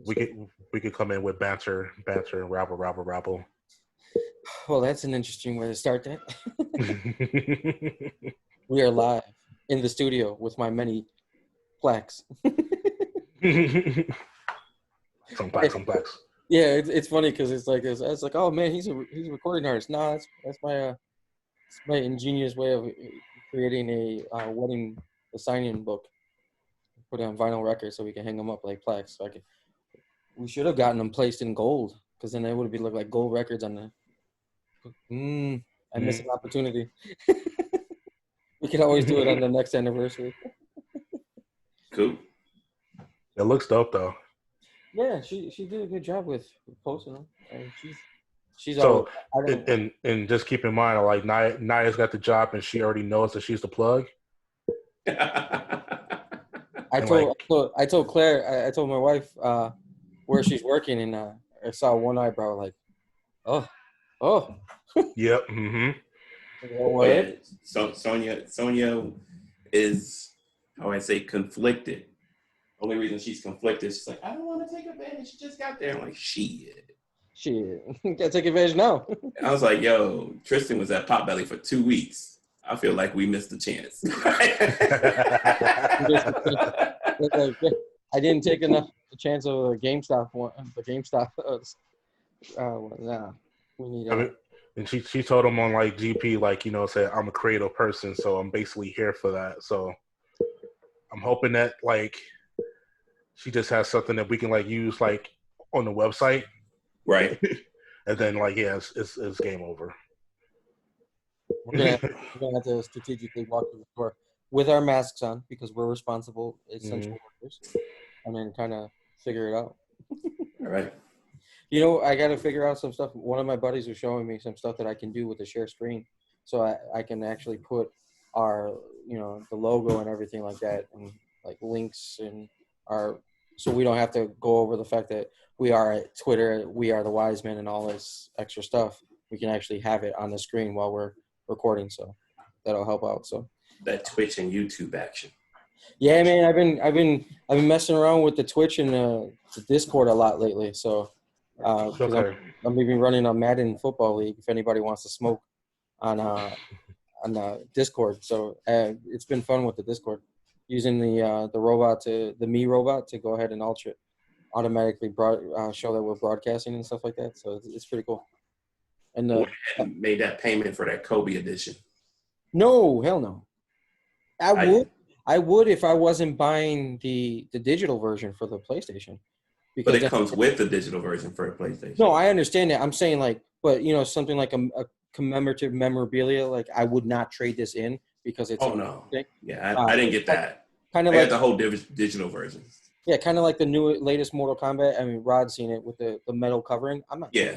we could come in with banter, rabble. Well, that's an interesting way to start that. We are live in the studio with my many plaques. Some plaques. Yeah, it's funny because it's like, oh man, he's a recording artist. Nah, that's my ingenious way of creating a wedding sign-in book. Put it on vinyl record so we can hang them up like plaques. We should have gotten them placed in gold because then they would be look like gold records on the. I missed an opportunity. We could always do it on the next anniversary. Cool. It looks dope though. Yeah, she did a good job with posting them. And she's so and just keep in mind, like Naya's got the job and she already knows that she's the plug. I told Claire, I told my wife where she's working, and I saw one eyebrow like, oh. Yep. Mm-hmm. Oh, yeah. So Sonia is, how I say, conflicted. Only reason she's conflicted is she's like, I don't want to take advantage. She just got there. I'm like, shit. Gotta take advantage now. I was like, yo, Tristan was at Potbelly for 2 weeks. I feel like we missed the chance. I didn't take enough chance of the GameStop one. The GameStop. Nah, we need. And she told him on like GP, like, said I'm a creative person, so I'm basically here for that. So I'm hoping that like she just has something that we can like use like on the website, right? And then like it's game over. We're gonna have to strategically walk to the store with our masks on because we're responsible essential workers, and then kind of figure it out. All right. I got to figure out some stuff. One of my buddies was showing me some stuff that I can do with the share screen, so I can actually put our the logo and everything like that, and like links and so we don't have to go over the fact that we are at Twitter, we are the Wise Men, and all this extra stuff. We can actually have it on the screen while we're recording, so that'll help out. So that Twitch and YouTube action. Yeah, man, I've been messing around with the Twitch and the Discord a lot lately. So Okay. I'm even running a Madden football league if anybody wants to smoke on Discord. So it's been fun with the Discord using the robot the Me robot to go ahead and automatically show that we're broadcasting and stuff like that. So it's pretty cool. And made that payment for that Kobe edition. No, hell no. I would if I wasn't buying the digital version for the PlayStation. But it comes with the digital version for a PlayStation. No, I understand that. I'm saying but something like a commemorative memorabilia, like I would not trade this in because it's. Oh no. Thing. Yeah, I didn't get that. Kind of like like the whole digital version. Yeah, kind of like the latest Mortal Kombat. I mean, Rod's seen it with the metal covering. I'm not. Yeah.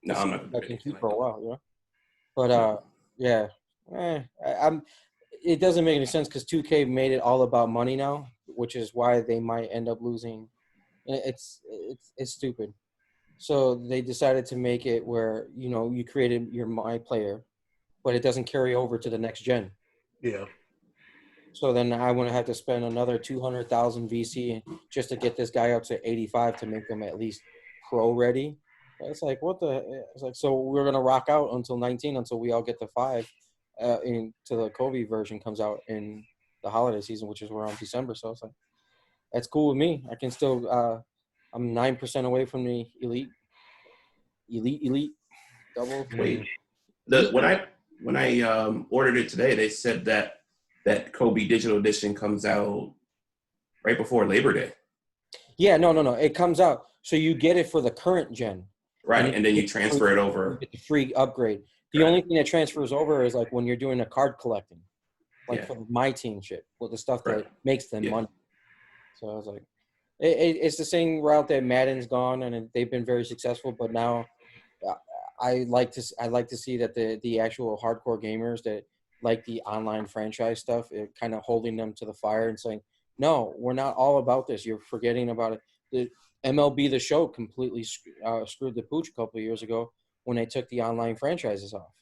No, I'm not. I can keep for a while, But yeah, it doesn't make any sense because 2K made it all about money now, which is why they might end up losing. It's stupid. So they decided to make it where you created your My Player, but it doesn't carry over to the next gen. Yeah. So then I wouldn't have to spend another 200,000 VC just to get this guy up to 85 to make him at least pro ready. It's like so we're gonna rock out until 19 until we all get to 5, until the Kobe version comes out in the holiday season, which is around December. So it's like that's cool with me. I can still I'm 9% away from the elite double. Wait, when I ordered it today, they said that Kobe digital edition comes out right before Labor Day. Yeah, no. It comes out, so you get it for the current gen. Right, and then you transfer it over. You get the free upgrade. The only thing that transfers over is like when you're doing a card collecting, like for my team shit, with the stuff that makes them money. So I was like, it's the same route that Madden's gone, and they've been very successful. But now, I like to see that the actual hardcore gamers that like the online franchise stuff, it kind of holding them to the fire and saying, no, we're not all about this. You're forgetting about it. The MLB The Show completely screwed the pooch a couple of years ago when they took the online franchises off,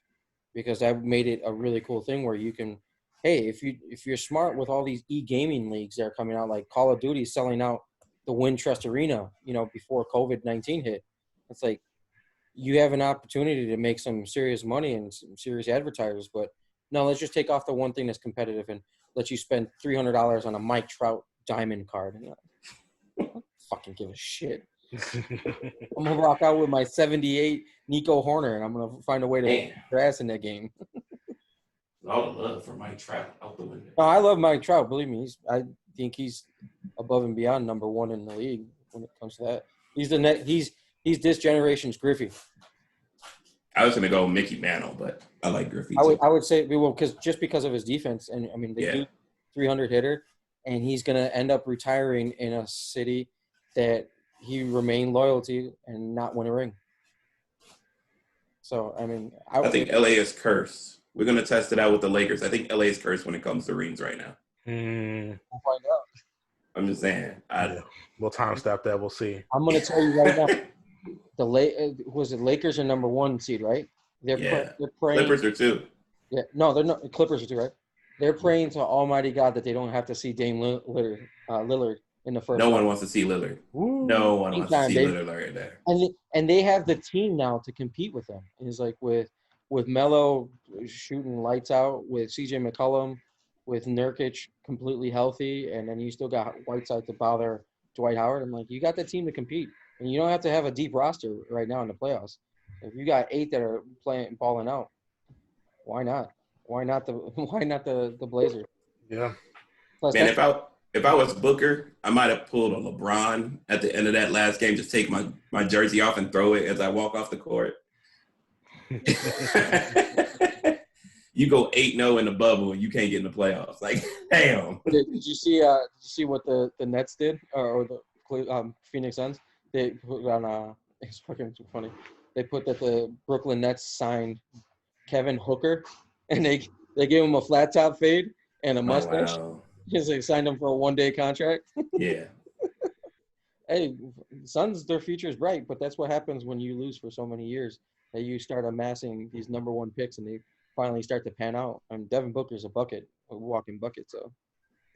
because that made it a really cool thing where you can, hey, if you're smart with all these e-gaming leagues that are coming out, like Call of Duty selling out the Wintrust Arena, before COVID-19 hit. It's like you have an opportunity to make some serious money and some serious advertisers, but no, let's just take off the one thing that's competitive and let you spend $300 on a Mike Trout diamond card. And I don't fucking give a shit. I'm gonna rock out with my 78 Nico Horner, and I'm gonna find a way to grass in that game. All the love for Mike Trout out the window. No, I love Mike Trout. Believe me, I think he's above and beyond number one in the league when it comes to that. He's this generation's Griffey. I was gonna go Mickey Mantle, but I like Griffey. I would say because of his defense, and I mean the 300 hitter, and he's gonna end up retiring in a city that he remained loyal to and not win a ring. So I mean, I think LA is cursed. We're gonna test it out with the Lakers. I think LA is cursed when it comes to rings right now. We'll find out. I'm just saying. We'll time stop that. We'll see. I'm gonna tell you right now. Lakers are number one seed, right? They're praying. Clippers are two. Yeah, no, they're not. Clippers are two, right? They're praying to Almighty God that they don't have to see Dame Lillard in the first. No one wants to see Lillard. Ooh, no one wants to see Lillard right there. And they have the team now to compete with them. It's like with Melo shooting lights out, with CJ McCollum, with Nurkic completely healthy, and then you still got Whiteside to bother Dwight Howard. I'm like, you got the team to compete. And you don't have to have a deep roster right now in the playoffs. If you got 8 that are balling out, why not? Why not the Blazers? Yeah. Plus, man, if I was Booker, I might have pulled a LeBron at the end of that last game. Just take my jersey off and throw it as I walk off the court. You go 8-0 in the bubble and you can't get in the playoffs. Like, damn. Did you see what the Nets did or the Phoenix Suns? They put on it's fucking funny. They put that the Brooklyn Nets signed Kevin Hooker, and they gave him a flat top fade and a mustache. Oh, wow. Because they signed him for a 1-day contract. Yeah. Hey, Suns, their future is bright, but that's what happens when you lose for so many years. That you start amassing these number one picks, and they finally start to pan out. I mean, Devin Booker's a walking bucket. So,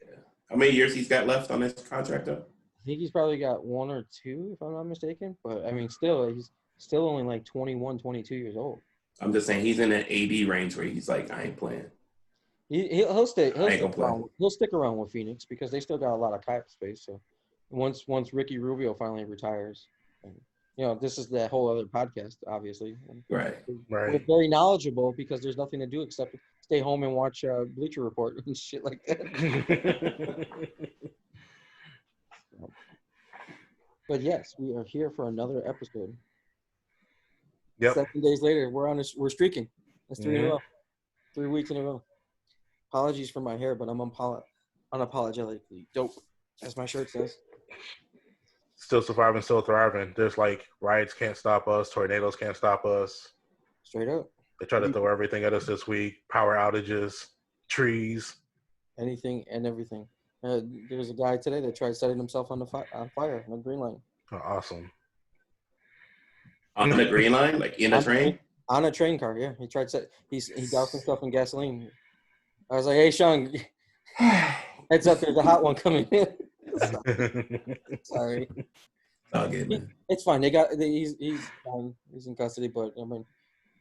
yeah. How many years he's got left on this contract, though? I think he's probably got 1 or 2, if I'm not mistaken. But, I mean, he's still only like 21, 22 years old. I'm just saying he's in an AD range where he's like, I ain't playing. He'll stick around with Phoenix because they still got a lot of cap space. So once Ricky Rubio finally retires, and, this is that whole other podcast, obviously. Right. We're very knowledgeable because there's nothing to do except stay home and watch Bleacher Report and shit like that. But yes, we are here for another episode. Yep. 7 days later, we're streaking. That's 3 in a row. 3 weeks in a row. Apologies for my hair, but I'm unapologetically dope, as my shirt says. Still surviving, still thriving. There's like riots can't stop us, tornadoes can't stop us. Straight up. They try to throw everything at us this week. Power outages, trees. Anything and everything. There was a guy today that tried setting himself on fire on the green line. Oh, awesome. On the green line, like in a train? On a train car, yeah. He tried he doused himself in gasoline. I was like, hey, Sean, heads up, there's a hot one coming in. Sorry. All good, man. It's fine. He's fine. He's in custody, but I mean,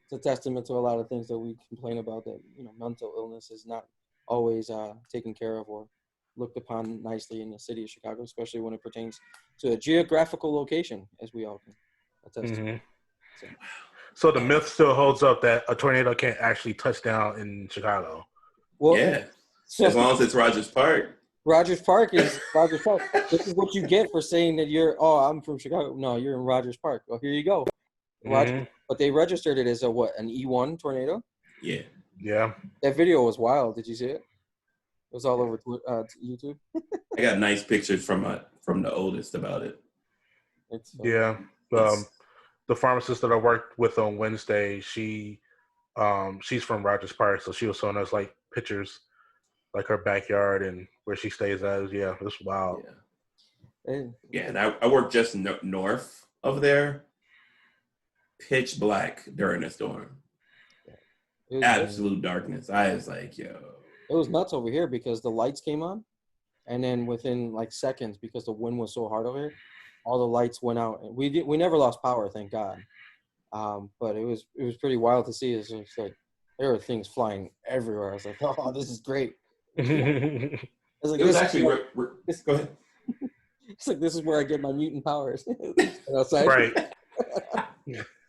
it's a testament to a lot of things that we complain about, that mental illness is not always taken care of or looked upon nicely in the city of Chicago, especially when it pertains to a geographical location, as we all can attest to. So the myth still holds up that a tornado can't actually touch down in Chicago. Well, yeah, as long as it's Rogers Park. Rogers Park is Rogers Park. This is what you get for saying that I'm from Chicago. No, you're in Rogers Park. Well, here you go. But they registered it as an E1 tornado? Yeah. Yeah. That video was wild. Did you see it? It was all over YouTube. I got nice pictures from the oldest about it. The pharmacist that I worked with on Wednesday, she's from Rogers Park, so she was showing us like pictures, like her backyard and where she stays at. Yeah, it's wild. Yeah, and I worked just north of there. Pitch black during the storm. Absolute darkness. I was like, yo. It was nuts over here because the lights came on, and then within like seconds, because the wind was so hard over here, all the lights went out. And we never lost power, thank God. But it was pretty wild to see. It's just like there were things flying everywhere. I was like, oh, this is great. I was like, It was actually go ahead. It's like this is where I get my mutant powers. Outside. Right.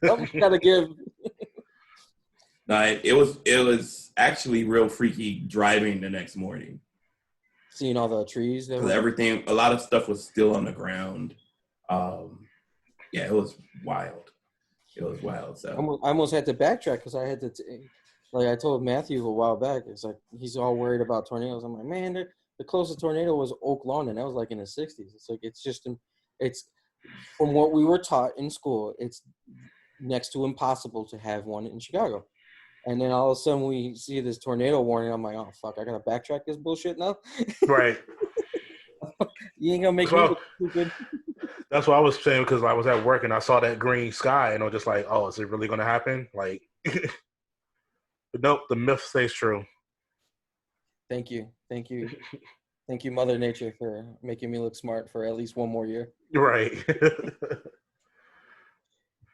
Something's gotta give. No, it was actually real freaky driving the next morning. Seeing all the trees. Because everything, a lot of stuff was still on the ground. Yeah, it was wild. It was wild. So I almost had to backtrack because I had to, like I told Matthew a while back, it's like he's all worried about tornadoes. I'm like, man, the closest tornado was Oak Lawn, and that was like in the 60s. It's like, it's from what we were taught in school, it's next to impossible to have one in Chicago. And then all of a sudden we see this tornado warning. I'm like, oh, fuck, I got to backtrack this bullshit now? Right. You ain't going to make me look stupid. That's what I was saying, because I was at work and I saw that green sky and I was just like, oh, is it really going to happen? Like, but nope, the myth stays true. Thank you. Thank you. Thank you, Mother Nature, for making me look smart for at least one more year. Right.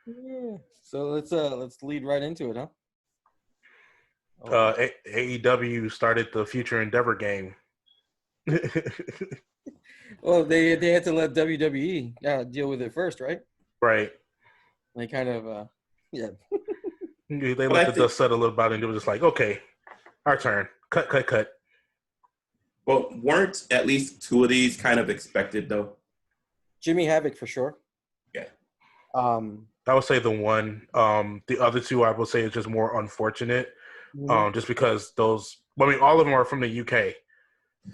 Yeah. So let's lead right into it, huh? AEW started the Future Endeavor game. Well, they had to let WWE deal with it first, right? Right. They kind of, yeah. They let the dust settle a little bit, and they were just like, okay, our turn. Cut. Well, weren't at least two of these kind of expected, though? Jimmy Havoc, for sure. Yeah. I would say the one. The other two, I would say, is just more unfortunate. Just because all of them are from the UK.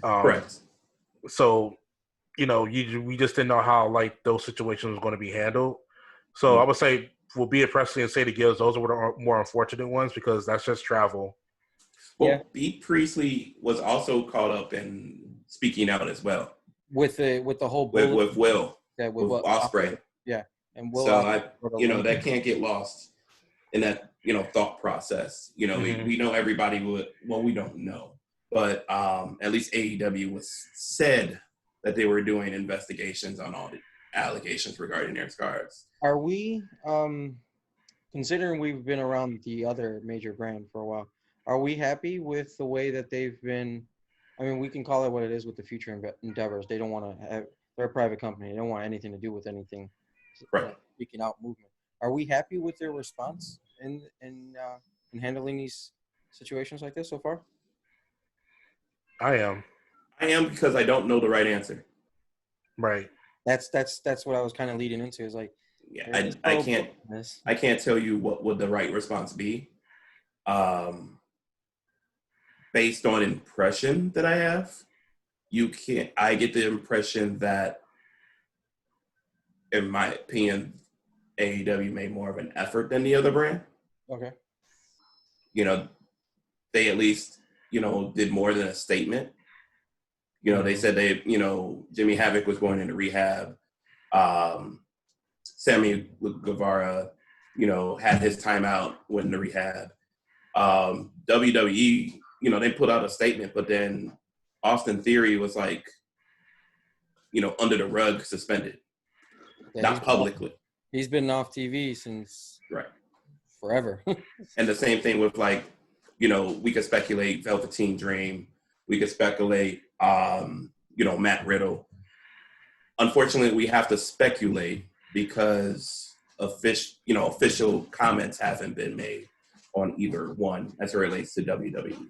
Correct. So, we just didn't know how like those situations were going to be handled. So I would say we'll be at Presley and Sadie Gibbs. Those are the more unfortunate ones because that's just travel. Well, yeah. Bea Priestley was also caught up in speaking out as well. With the whole with Will. Yeah, with Ospreay. Yeah, and Will. So that can't get lost in that thought process. We know everybody would. Well, we don't know, but at least AEW was said that they were doing investigations on all the allegations regarding their scars. Are we, considering we've been around the other major brand for a while, are we happy with the way that they've been? I mean, we can call it what it is with the Future Endeavors. They don't want to have. They're a private company. They don't want anything to do with anything. Right. Speaking out movement. Are we happy with their response in handling these situations like this so far? I am because I don't know the right answer. Right. That's what I was kind of leading into. Is like, yeah, I can't tell you what would the right response be. Based on impression that I have, I get the impression that, in my opinion, AEW made more of an effort than the other brand. Okay. They at least, did more than a statement. They said Jimmy Havoc was going into rehab. Sammy Guevara, had his time out, went into rehab. WWE, they put out a statement, but then Austin Theory was like, under the rug, suspended. Yeah, not publicly. He's been off TV since forever. And the same thing with we could speculate Velveteen Dream. We could speculate, Matt Riddle. Unfortunately, we have to speculate because official comments haven't been made on either one as it relates to WWE.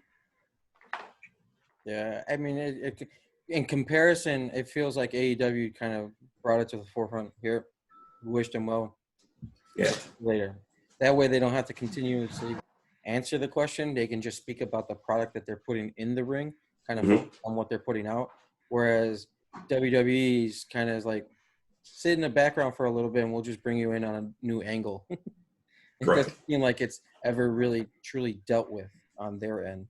Yeah, I mean, in comparison, it feels like AEW kind of brought it to the forefront here. Wished them well. Yeah. Later. That way they don't have to continuously answer the question. They can just speak about the product that they're putting in the ring, kind of on what they're putting out. Whereas WWE's kind of like, sit in the background for a little bit and we'll just bring you in on a new angle. It doesn't seem like it's ever really truly dealt with on their end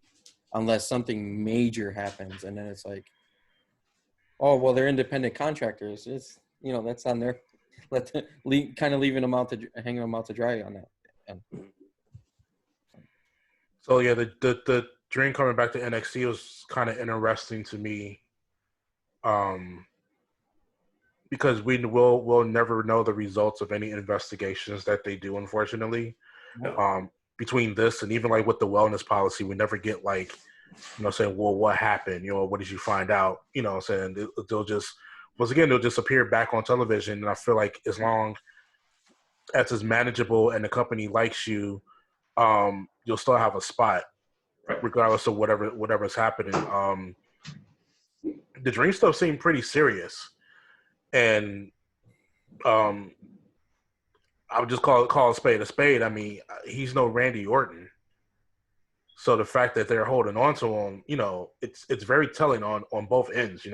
unless something major happens. And then it's like, oh, well, they're independent contractors. It's, that's on their, kind of leaving them out to, hanging them out to dry on that. And, so, yeah, the dream coming back to NXT was kind of interesting to me. because we'll never know the results of any investigations that they do, unfortunately. Between this and even like with the wellness policy, we never get like, saying, well, what happened? What did you find out? Saying they'll just, once again, they'll just appear back on television. And I feel like as long as it's manageable and the company likes you, you'll still have a spot, regardless of whatever's happening. The Dream stuff seemed pretty serious, and I would just call a spade a spade. I mean, he's no Randy Orton. So the fact that they're holding on to him, it's very telling on both ends,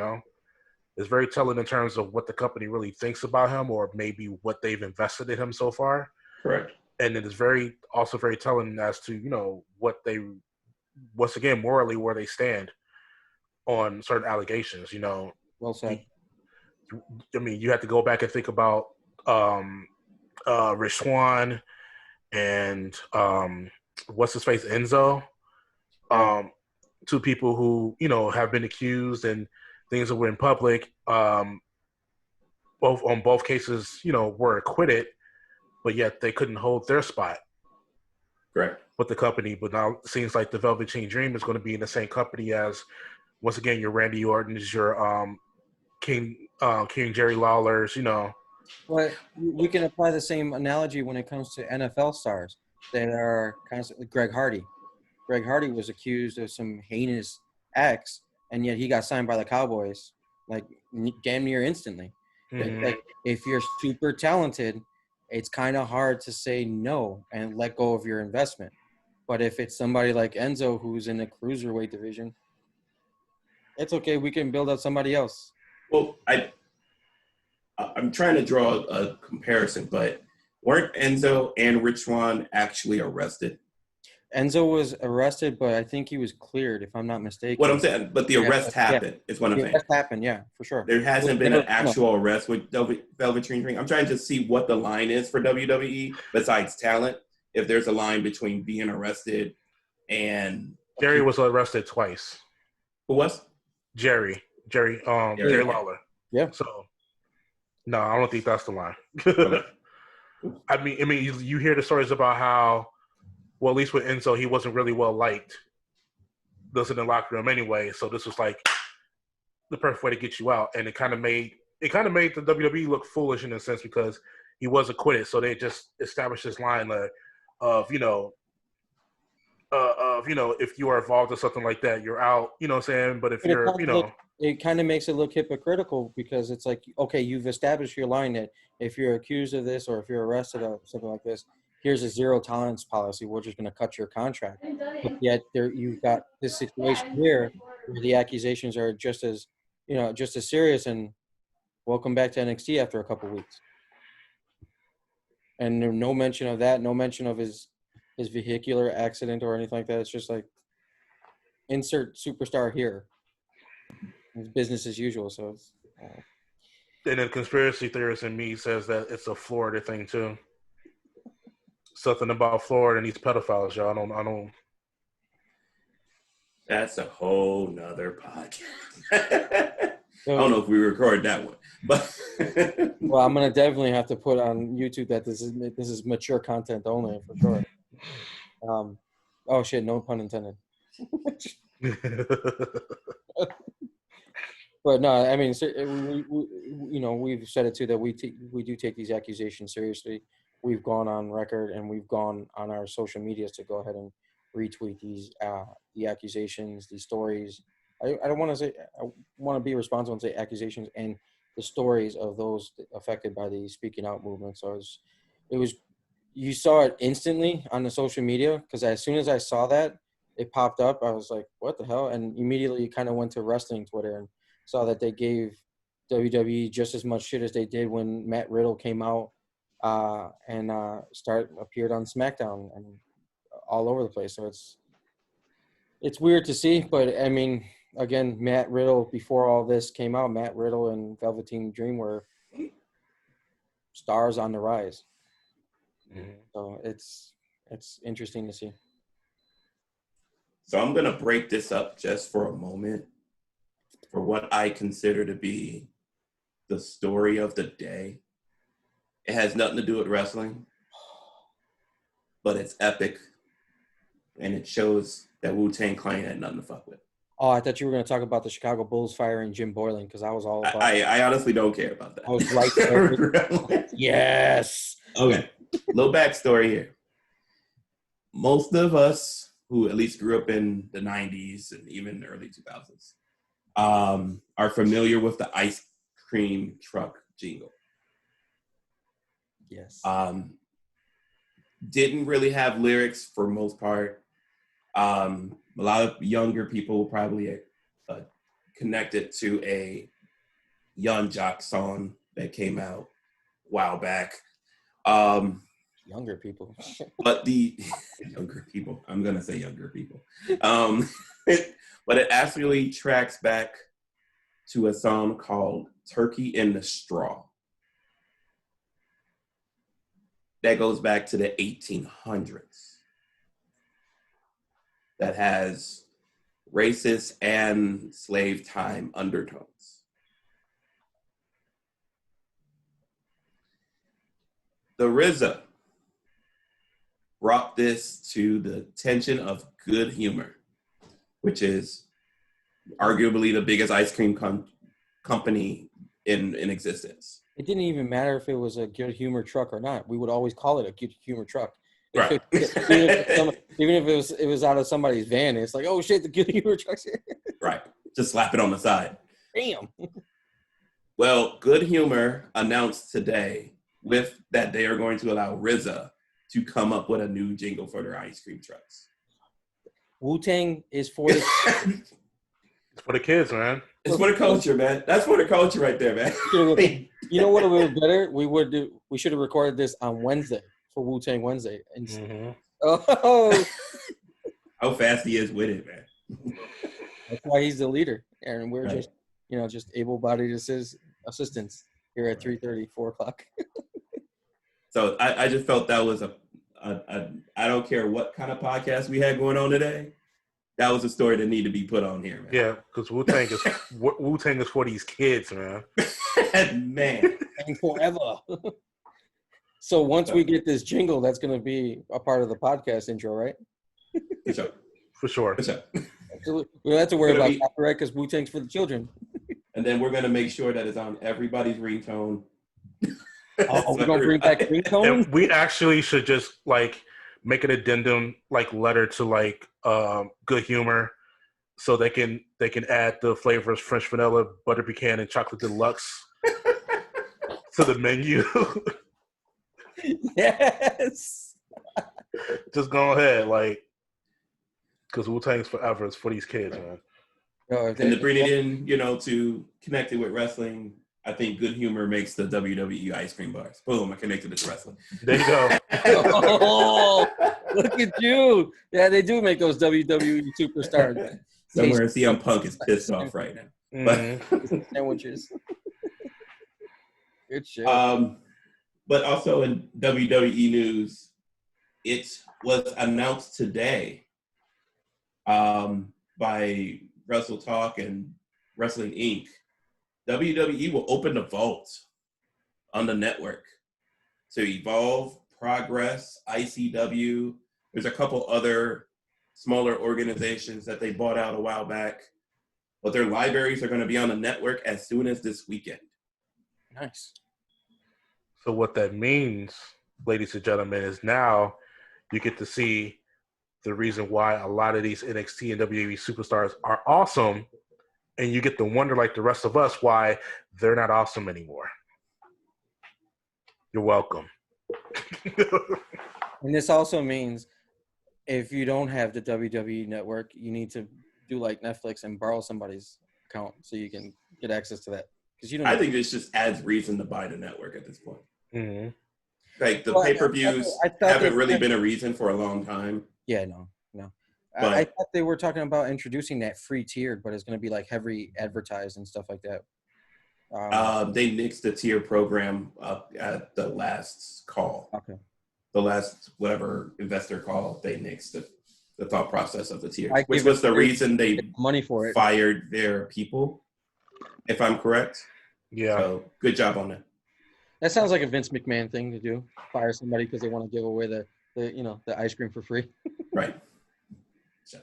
It's very telling in terms of what the company really thinks about him or maybe what they've invested in him so far. Correct. And it is also very telling as to, what they, once again, morally where they stand on certain allegations, Well said. I mean, you have to go back and think about Rich Swann and what's his face, Enzo. Two people who, have been accused and things that were in public. Both cases, were acquitted, but yet they couldn't hold their spot. Correct. With the company. But now it seems like the Velveteen Dream is going to be in the same company as, once again, your Randy Orton's, your King Jerry Lawler's, But we can apply the same analogy when it comes to NFL stars that are constantly. Greg Hardy. Greg Hardy was accused of some heinous acts, and yet he got signed by the Cowboys like damn near instantly. Mm-hmm. Like if you're super talented, it's kind of hard to say no and let go of your investment. But if it's somebody like Enzo who's in the cruiserweight division, it's okay. We can build up somebody else. Well, I'm trying to draw a comparison, but weren't Enzo and Rich Swann actually arrested? Enzo was arrested, but I think he was cleared, if I'm not mistaken. What I'm saying, but the arrest happened, is what I'm saying. The arrest happened, yeah, for sure. There hasn't been an actual arrest with Velveteen Dream. I'm trying to see what the line is for WWE besides talent. If there's a line between being arrested and Jerry was arrested twice. Who was? Jerry Lawler. Yeah. So, no, I don't think that's the line. Okay. I mean, you hear the stories about how, well, at least with Enzo, he wasn't really well liked. Those in the locker room anyway. So this was like the perfect way to get you out, and it kind of made the WWE look foolish in a sense because he was acquitted. So they just established this line of if you are involved in something like that, you're out. You know what I'm saying? But if you're, it kind of makes it look hypocritical because it's like, okay, you've established your line that if you're accused of this or if you're arrested of something like this, here's a zero tolerance policy. We're just going to cut your contract. But yet you've got this situation here where the accusations are just as serious. And welcome back to NXT after a couple of weeks. And no mention of that. No mention of his vehicular accident or anything like that. It's just like insert superstar here. It's business as usual. So it's. And then conspiracy theorist in me says that it's a Florida thing too. Something about Florida and these pedophiles, y'all. I don't. That's a whole nother podcast. I don't know if we record that one, but well, I'm gonna definitely have to put on YouTube that this is mature content only for sure. Oh shit! No pun intended. But no, I mean, we've said it too that we do take these accusations seriously. We've gone on record and we've gone on our social medias to go ahead and retweet these the accusations, these stories. I don't want to say, I want to be responsible and say accusations and the stories of those affected by the speaking out movement. So it was you saw it instantly on the social media because as soon as I saw that it popped up, I was like, what the hell? And immediately kind of went to wrestling Twitter and saw that they gave WWE just as much shit as they did when Matt Riddle came out and appeared on SmackDown and all over the place. So it's weird to see, but I mean, again, Matt Riddle, before all this came out, Matt Riddle and Velveteen Dream were stars on the rise. Mm-hmm. So it's interesting to see. So I'm going to break this up just for a moment for what I consider to be the story of the day. It has nothing to do with wrestling, but it's epic, and it shows that Wu-Tang Clan had nothing to fuck with. Oh, I thought you were going to talk about the Chicago Bulls firing Jim Boylan because I was all about I honestly don't care about that. I was right there. Yes. Okay. Little backstory here. Most of us who at least grew up in the 90s and even the early 2000s are familiar with the ice cream truck jingle. Yes. Didn't really have lyrics for most part. A lot of younger people will probably connect it to a Young Jock song that came out a while back. Younger people. But the younger people, I'm going to say younger people. But it actually tracks back to a song called Turkey in the Straw. That goes back to the 1800s. That has racist and slave time undertones. The RZA brought this to the attention of Good Humor, which is arguably the biggest ice cream company in existence. It didn't even matter if it was a Good Humor truck or not. We would always call it a Good Humor truck. Right. Even if it was out of somebody's van, it's like, oh shit, the Good Humor truck's here. Right. Just slap it on the side. Damn. Well, Good Humor announced today with that they are going to allow RZA to come up with a new jingle for their ice cream trucks. Wu-Tang is for the It's for the kids, man. It's for the culture, man. That's for the culture right there, man. You know what would be better? We should have recorded this on Wednesday for Wu-Tang Wednesday. And oh, how fast he is with it, man. That's why he's the leader, and we're Right. just able-bodied assistants here at 3:30, 4 o'clock. So I just felt that was I don't care what kind of podcast we had going on today. That was a story that needed to be put on here, man. Yeah, because Wu-Tang is for these kids, man. Man. And forever. So once we get this jingle, that's going to be a part of the podcast intro, right? For sure. For sure. For sure. So we don't have to worry Gonna about be- copyright because Wu-Tang's for the children. And then we're going to make sure that it's on everybody's ringtone. Oh, we're going to bring back ringtone? And we actually should just like make an addendum like letter to like Good Humor so they can add the flavors French vanilla, butter pecan, and chocolate deluxe to the menu. Yes. Just go ahead, like, because Wu-Tang's forever. It's for these kids, man. Oh, And to bring it in, to connect it with wrestling, I think Good Humor makes the WWE ice cream bars. Boom, I connected it to wrestling. There you go. Oh, look at you. Yeah, they do make those WWE superstars. Somewhere CM Punk is pissed off right now. Mhm. Sandwiches. Good shit. But also in WWE news, it was announced today by Wrestle Talk and Wrestling Inc. WWE will open the vault on the network to Evolve, Progress, ICW. There's a couple other smaller organizations that they bought out a while back, but their libraries are going to be on the network as soon as this weekend. Nice. So what that means, ladies and gentlemen, is now you get to see the reason why a lot of these NXT and WWE superstars are awesome, and you get to wonder, like the rest of us, why they're not awesome anymore. You're welcome. And this also means if you don't have the WWE network, you need to do like Netflix and borrow somebody's account so you can get access to that. Because you don't. I think this just adds reason to buy the network at this point. Mm-hmm. Like the Well, pay-per-views I thought haven't they- really been a reason for a long time. Yeah, no. But- I thought they were talking about introducing that free tiered, but it's going to be like heavy advertised and stuff like that. They nixed the tier program up at the last call. Okay. The last whatever investor call, they nixed the thought process of the tier, I which give was it the free- reason they Money for it. fired their people. if I'm correct. Yeah. So good job on that. That sounds like a Vince McMahon thing to do. Fire somebody because they want to give away the ice cream for free. Right. So,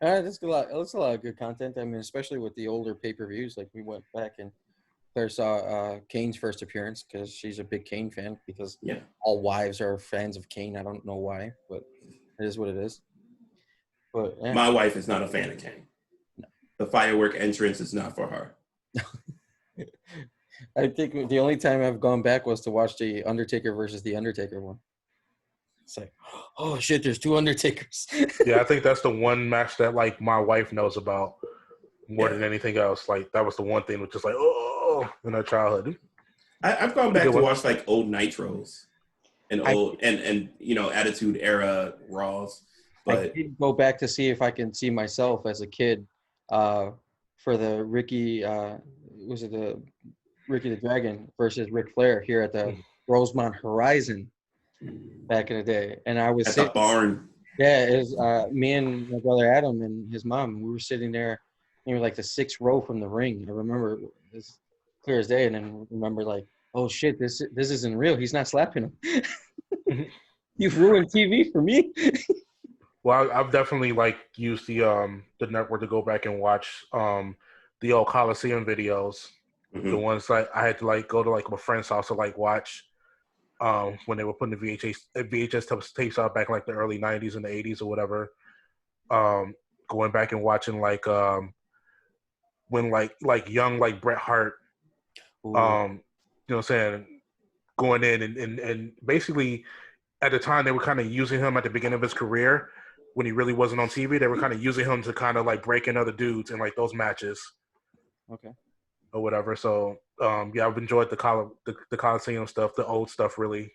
That's a lot of good content. I mean, especially with the older pay-per-views. Like we went back and Claire saw Kane's first appearance because she's a big Kane fan. Because yeah. all wives are fans of Kane. I don't know why, but it is what it is. But yeah. My wife is not a fan of Kane. No. The firework entrance is not for her. I think the only time I've gone back was to watch the Undertaker versus the Undertaker one. It's like, oh shit, there's two Undertakers. Yeah, I think that's the one match that like my wife knows about more than anything else. Like that was the one thing which is like, oh, in our childhood. I've gone back to watch like old Nitros and old and Attitude Era Raws. But I did go back to see if I can see myself as a kid for the Ricky the Ricky the Dragon versus Ric Flair here at the Rosemont Horizon back in the day. And I was at the barn. Yeah, it was me and my brother Adam and his mom. We were sitting there, like the 6th row from the ring. I remember this clear as day, and then remember like, oh shit, this isn't real. He's not slapping him. You've ruined TV for me. Well, I've definitely like used the network to go back and watch the old Coliseum videos. Mm-hmm. The ones like I had to like go to like my friend's house to like watch when they were putting the VHS tapes out back in like the early 90s and the 80s or whatever. Going back and watching like when like young like Bret Hart, you know what I'm saying, going in and basically at the time they were kind of using him at the beginning of his career when he really wasn't on TV. They were kind of using him to kind of like break in other dudes in like those matches. Okay. Or whatever. So yeah, I've enjoyed the Coliseum stuff, the old stuff really.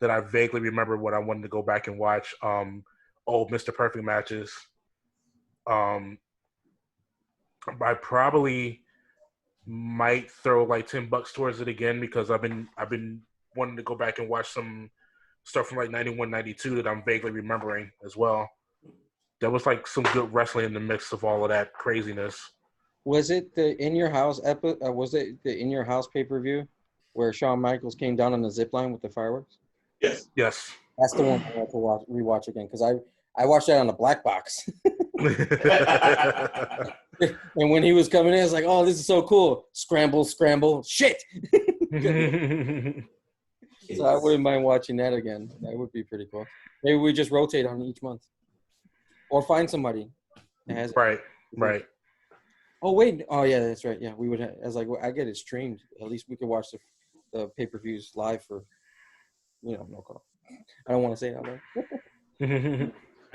That I vaguely remember what I wanted to go back and watch. Old Mr. Perfect matches. I probably might throw like $10 towards it again because I've been wanting to go back and watch some stuff from like 91, 92 that I'm vaguely remembering as well. There was like some good wrestling in the mix of all of that craziness. Was it the In Your House was it the In Your House pay-per-view where Shawn Michaels came down on the zip line with the fireworks? Yes. Yes. That's the one I have to rewatch again because I watched that on the black box. And when he was coming in, I was like, oh, this is so cool. Scramble, scramble, shit. So I wouldn't mind watching that again. That would be pretty cool. Maybe we just rotate on each month. Or find somebody that has Right. Oh wait! Oh yeah, that's right. Yeah, we would. I was like, well, I get it streamed. At least we could watch the pay-per-views live for, no call. I don't want to say it out loud.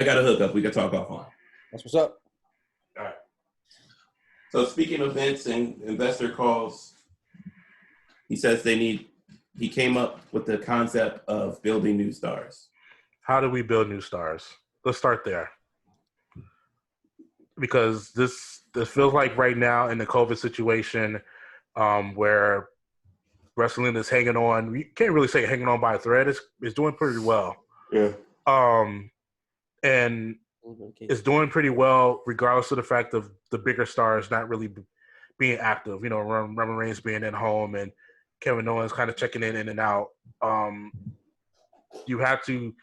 I got a hookup. We can talk offline. That's what's up. All right. So speaking of Vince and investor calls, he says he came up with the concept of building new stars. How do we build new stars? Let's start there. Because this feels like right now in the COVID situation where wrestling is hanging on. You can't really say hanging on by a thread. It's doing pretty well. Yeah. And it's doing pretty well regardless of the fact of the bigger stars not really being active. Roman Reigns being at home and Kevin Owens kind of checking in and out. You have to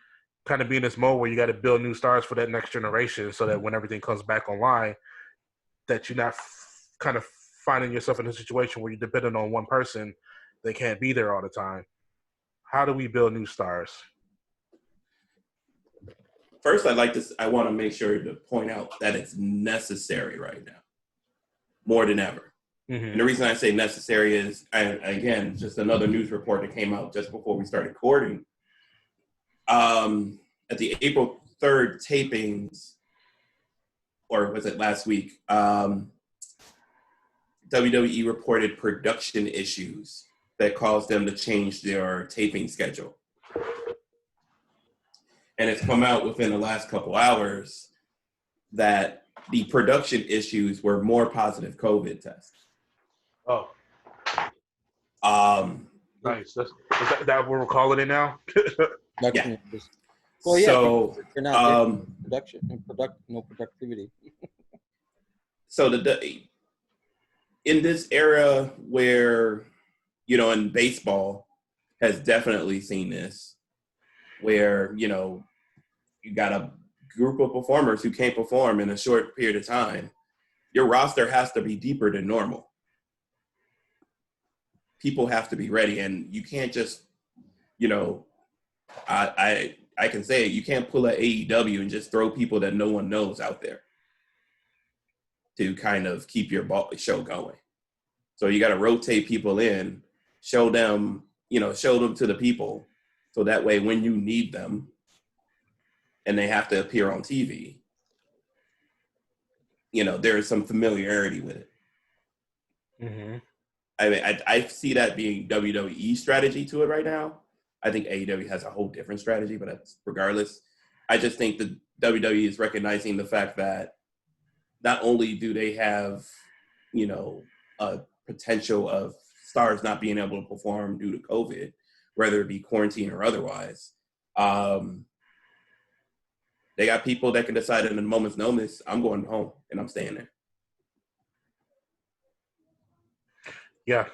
kind of be in this mode where you got to build new stars for that next generation so that when everything comes back online, that you're not kind of finding yourself in a situation where you're dependent on one person that can't be there all the time. How do we build new stars? First, I want to make sure to point out that it's necessary right now, more than ever. Mm-hmm. And the reason I say necessary is, again, just another news report that came out just before we started recording. At the April 3rd tapings, or was it last week, WWE reported production issues that caused them to change their taping schedule. And it's come out within the last couple hours that the production issues were more positive COVID tests. Oh. Nice. Is that what we're calling it now? Yeah. Well, yeah. So, you're not no productivity. So the in this era where, you know, in baseball has definitely seen this, where, you know, you got a group of performers who can't perform in a short period of time, your roster has to be deeper than normal. People have to be ready, and you can't just, you know, I can say it, you can't pull an AEW and just throw people that no one knows out there to kind of keep your show going. So you got to rotate people in, show them to the people, so that way when you need them and they have to appear on TV, you know, there is some familiarity with it. Mm-hmm. I mean, I see that being WWE strategy to it right now. I think AEW has a whole different strategy, but regardless, I just think the WWE is recognizing the fact that not only do they have, you know, a potential of stars not being able to perform due to COVID, whether it be quarantine or otherwise, they got people that can decide in a moment's notice, I'm going home and I'm staying there. Yeah.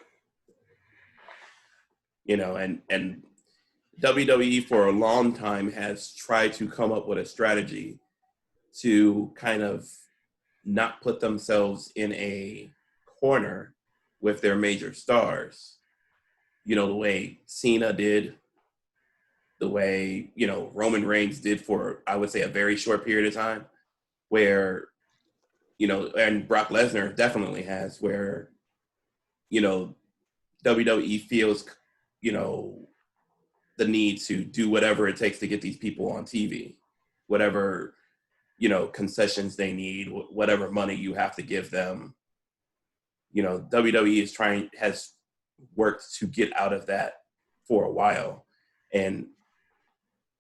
You know, and WWE for a long time has tried to come up with a strategy to kind of not put themselves in a corner with their major stars. You know, the way Cena did, the way, you know, Roman Reigns did for, I would say, a very short period of time, where, you know, and Brock Lesnar definitely has, where, you know, WWE feels, you know, the need to do whatever it takes to get these people on TV, whatever, you know, concessions they need, whatever money you have to give them. You know, WWE has worked to get out of that for a while. And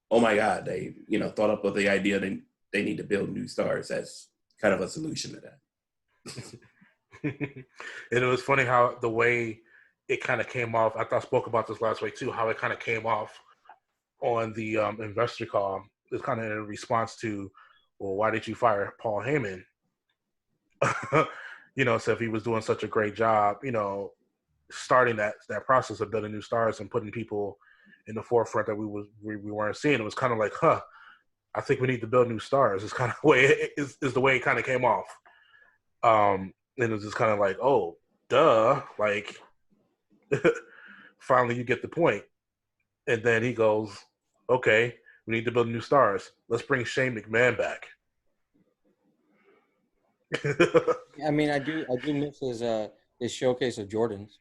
oh my God, they, you know, thought up with the idea that they need to build new stars as kind of a solution to that. And it was funny how the way it kind of came off. I spoke about this last week too, how it kind of came off on the investor call. It's kind of in response to, well, why did you fire Paul Heyman? You know, so if he was doing such a great job, you know, starting that process of building new stars and putting people in the forefront that we weren't seeing, it was kind of like, I think we need to build new stars. It's kind of the way is the way it kind of came off. And it was just kind of like, oh, duh, like finally you get the point. And then he goes, okay, we need to build new stars. Let's bring Shane McMahon back. I mean, I do miss his showcase of Jordans.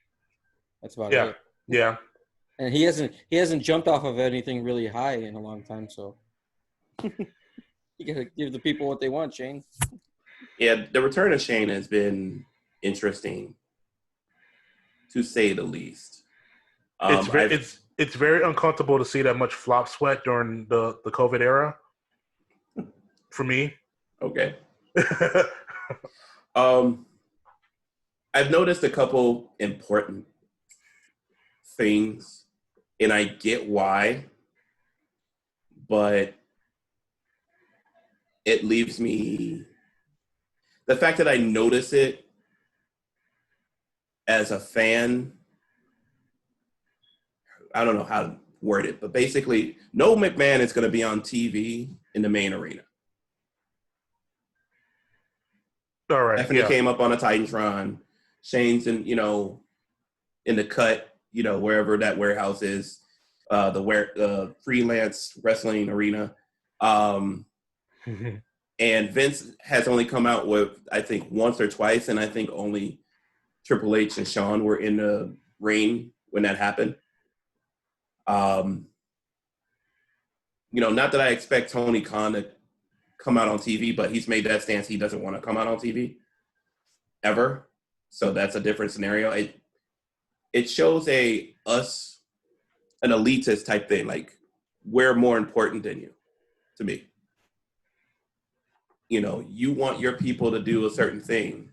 That's about it. Yeah. And he hasn't jumped off of anything really high in a long time, so you gotta give the people what they want, Shane. Yeah, the return of Shane has been interesting, to say the least. It's very uncomfortable to see that much flop sweat during the COVID era. For me. Okay. I've noticed a couple important things, and I get why, but it leaves me, the fact that I notice it as a fan, I don't know how to word it, but basically, no McMahon is going to be on TV in the main arena. All right. Definitely came up on a Titantron. Shane's in, you know, in the cut, you know, wherever that warehouse is, the freelance wrestling arena. And Vince has only come out with, I think, once or twice, and I think only Triple H and Shawn were in the ring when that happened. You know, not that I expect Tony Khan to come out on TV, but he's made that stance. He doesn't want to come out on TV ever. So that's a different scenario. It shows an elitist type thing. Like, we're more important than you, to me. You know, you want your people to do a certain thing,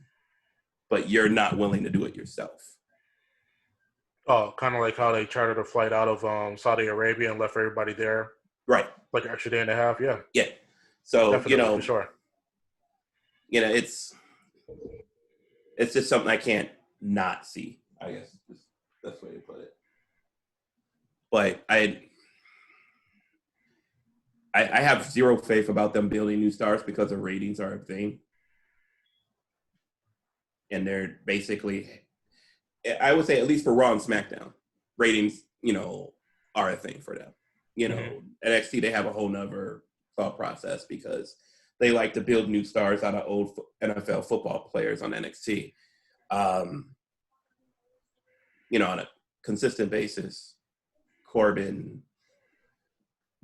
but you're not willing to do it yourself. Oh, kind of like how they chartered a flight out of Saudi Arabia and left everybody there. Right. Like an extra day and a half, yeah. Yeah. So, definitely, you know, for sure. You know, it's just something I can't not see. I guess that's the way to put it. But I have zero faith about them building new stars because the ratings are a thing. And they're basically, I would say, at least for Raw and SmackDown, ratings, are a thing for them. At NXT, they have a whole nother thought process because they like to build new stars out of old NFL football players on NXT. On a consistent basis. Corbin,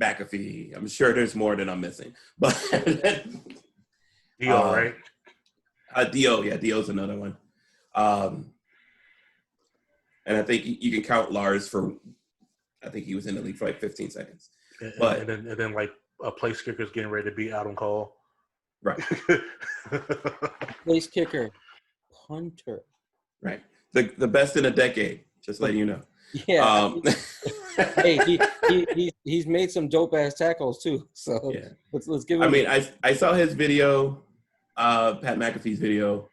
McAfee. I'm sure there's more that I'm missing. But Dio, right? Dio, yeah, Dio's another one. And I think you can count Lars for, I think he was in the league for like 15 seconds. And then like a place kicker's getting ready to beat Adam Cole. Right. Place kicker, punter. Right. The best in a decade, just letting you know. Yeah. Hey, he's made some dope ass tackles too. So yeah. let's give him. I mean, I saw his video, Pat McAfee's video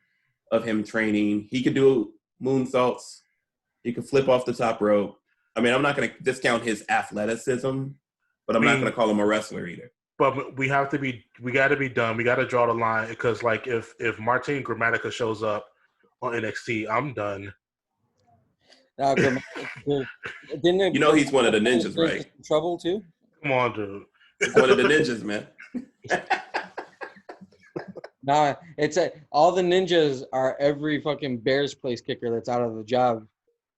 of him training. He could do moonsaults. He could flip off the top rope. I mean, I'm not going to discount his athleticism, but I'm not going to call him a wrestler either. But we got to be done. We got to draw the line because, like, if Martin Gramatica shows up on NXT, I'm done. Didn't he's one of the ninjas, right? Trouble too. Come on, dude. He's one of the ninjas, man. Nah, it's all the ninjas are every fucking Bears place kicker that's out of the job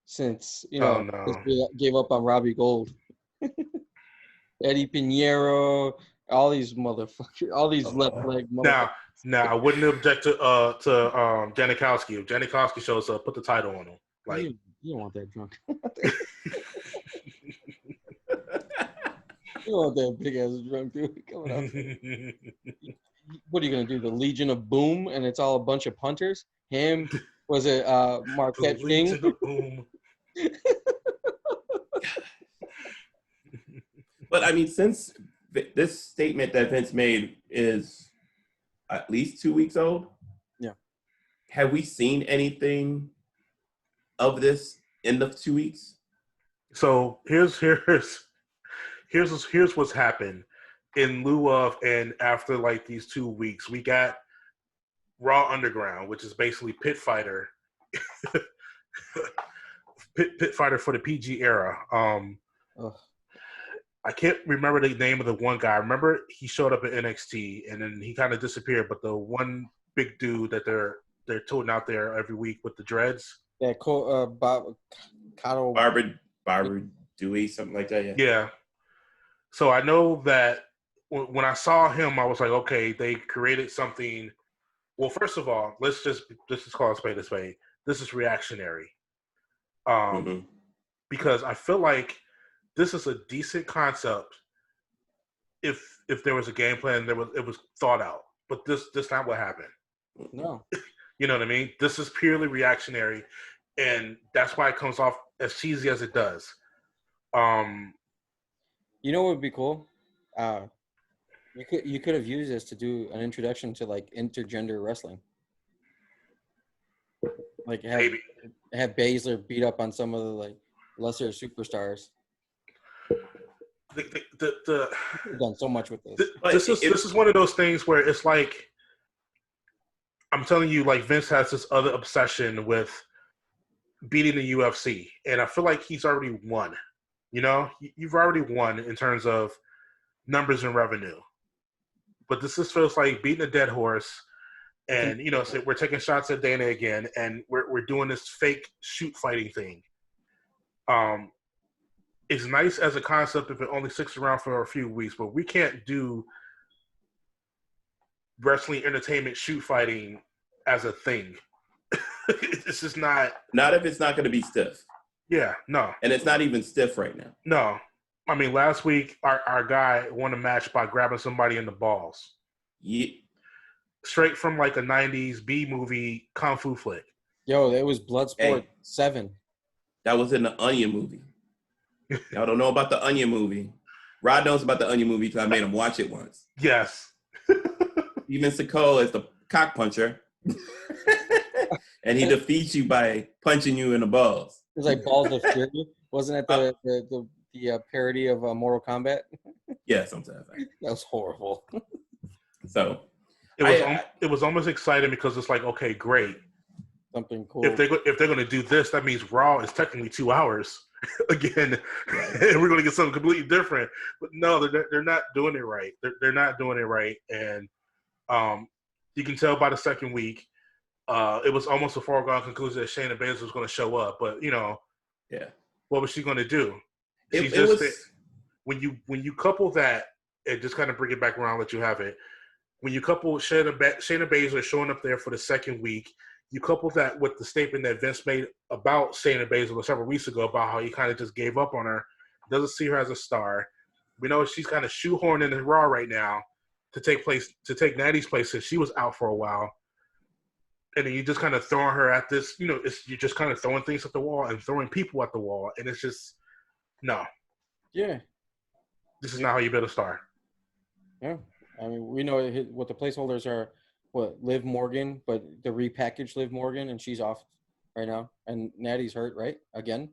since gave up on Robbie Gold. Eddie Pinheiro, all these motherfuckers, all these left leg motherfuckers. Now, I wouldn't object to Janikowski. If Janikowski shows up, put the title on him. Like you don't want that drunk. You don't want that big ass drunk dude coming out. What are you gonna do? The Legion of Boom, and it's all a bunch of punters. Him was it Marquette King? Boom. But I mean, since this statement that Vince made is at least 2 weeks old, yeah, have we seen anything of this in the 2 weeks? So here's what's happened in lieu of and after like these 2 weeks. We got Raw Underground, which is basically Pit Fighter, Pit Fighter for the PG era. I can't remember the name of the one guy. I remember he showed up at NXT and then he kind of disappeared. But the one big dude that they're toting out there every week with the dreads. Yeah, Barbara Dewey, something like that. Yeah. Yeah. So I know that when I saw him, I was like, okay, they created something. Well, first of all, let's just call a spade a spade. This is reactionary. Because I feel like this is a decent concept if there was a game plan, it was thought out. But this not what happened. No. You know what I mean? This is purely reactionary, and that's why it comes off as cheesy as it does. You know what would be cool? You could have used this to do an introduction to like intergender wrestling. Like have Baszler beat up on some of the like lesser superstars. We've done so much with this. This is one of those things where it's like, I'm telling you, like Vince has this other obsession with beating the UFC, and I feel like he's already won. You've already won in terms of numbers and revenue, but this just feels like beating a dead horse. And so we're taking shots at Dana again, and we're doing this fake shoot fighting thing. It's nice as a concept if it only sticks around for a few weeks, but we can't do wrestling entertainment shoot fighting as a thing. It's just not. Not if it's not going to be stiff. Yeah, no. And it's not even stiff right now. No. I mean, last week, our guy won a match by grabbing somebody in the balls. Yeah. Straight from like a 90s B-movie kung fu flick. Yo, it was Bloodsport 7. That was in the Onion movie. Y'all don't know about the Onion movie. Rod knows about the Onion movie because I made him watch it once. Yes. Even Sekou as the cock puncher. and he defeats you by punching you in the balls. It was like Balls of Fury. Wasn't that the parody of Mortal Kombat? Yeah, sometimes. That was horrible. So it was almost exciting because it's like, okay, great. Something cool. If they're going to do this, that means Raw is technically 2 hours again, and we're going to get something completely different. But no, they're not doing it right. They're not doing it right, and you can tell by the second week, it was almost a foregone conclusion that Shayna Baszler was going to show up. But what was she going to do? When you couple that, and just kind of bring it back around, let you have it. When you couple Shayna Baszler showing up there for the second week, you couple that with the statement that Vince made about Shayna Baszler several weeks ago about how he kind of just gave up on her, doesn't see her as a star. We know she's kind of shoehorned in the Raw right now to take Natty's place since she was out for a while. And then you just kind of throwing her at this, you're just kind of throwing things at the wall and throwing people at the wall. And it's just, no. Yeah. This is not how you build a star. Yeah. I mean, we know what the placeholders are, Liv Morgan, but the repackaged Liv Morgan, and she's off right now. And Natty's hurt, right? Again?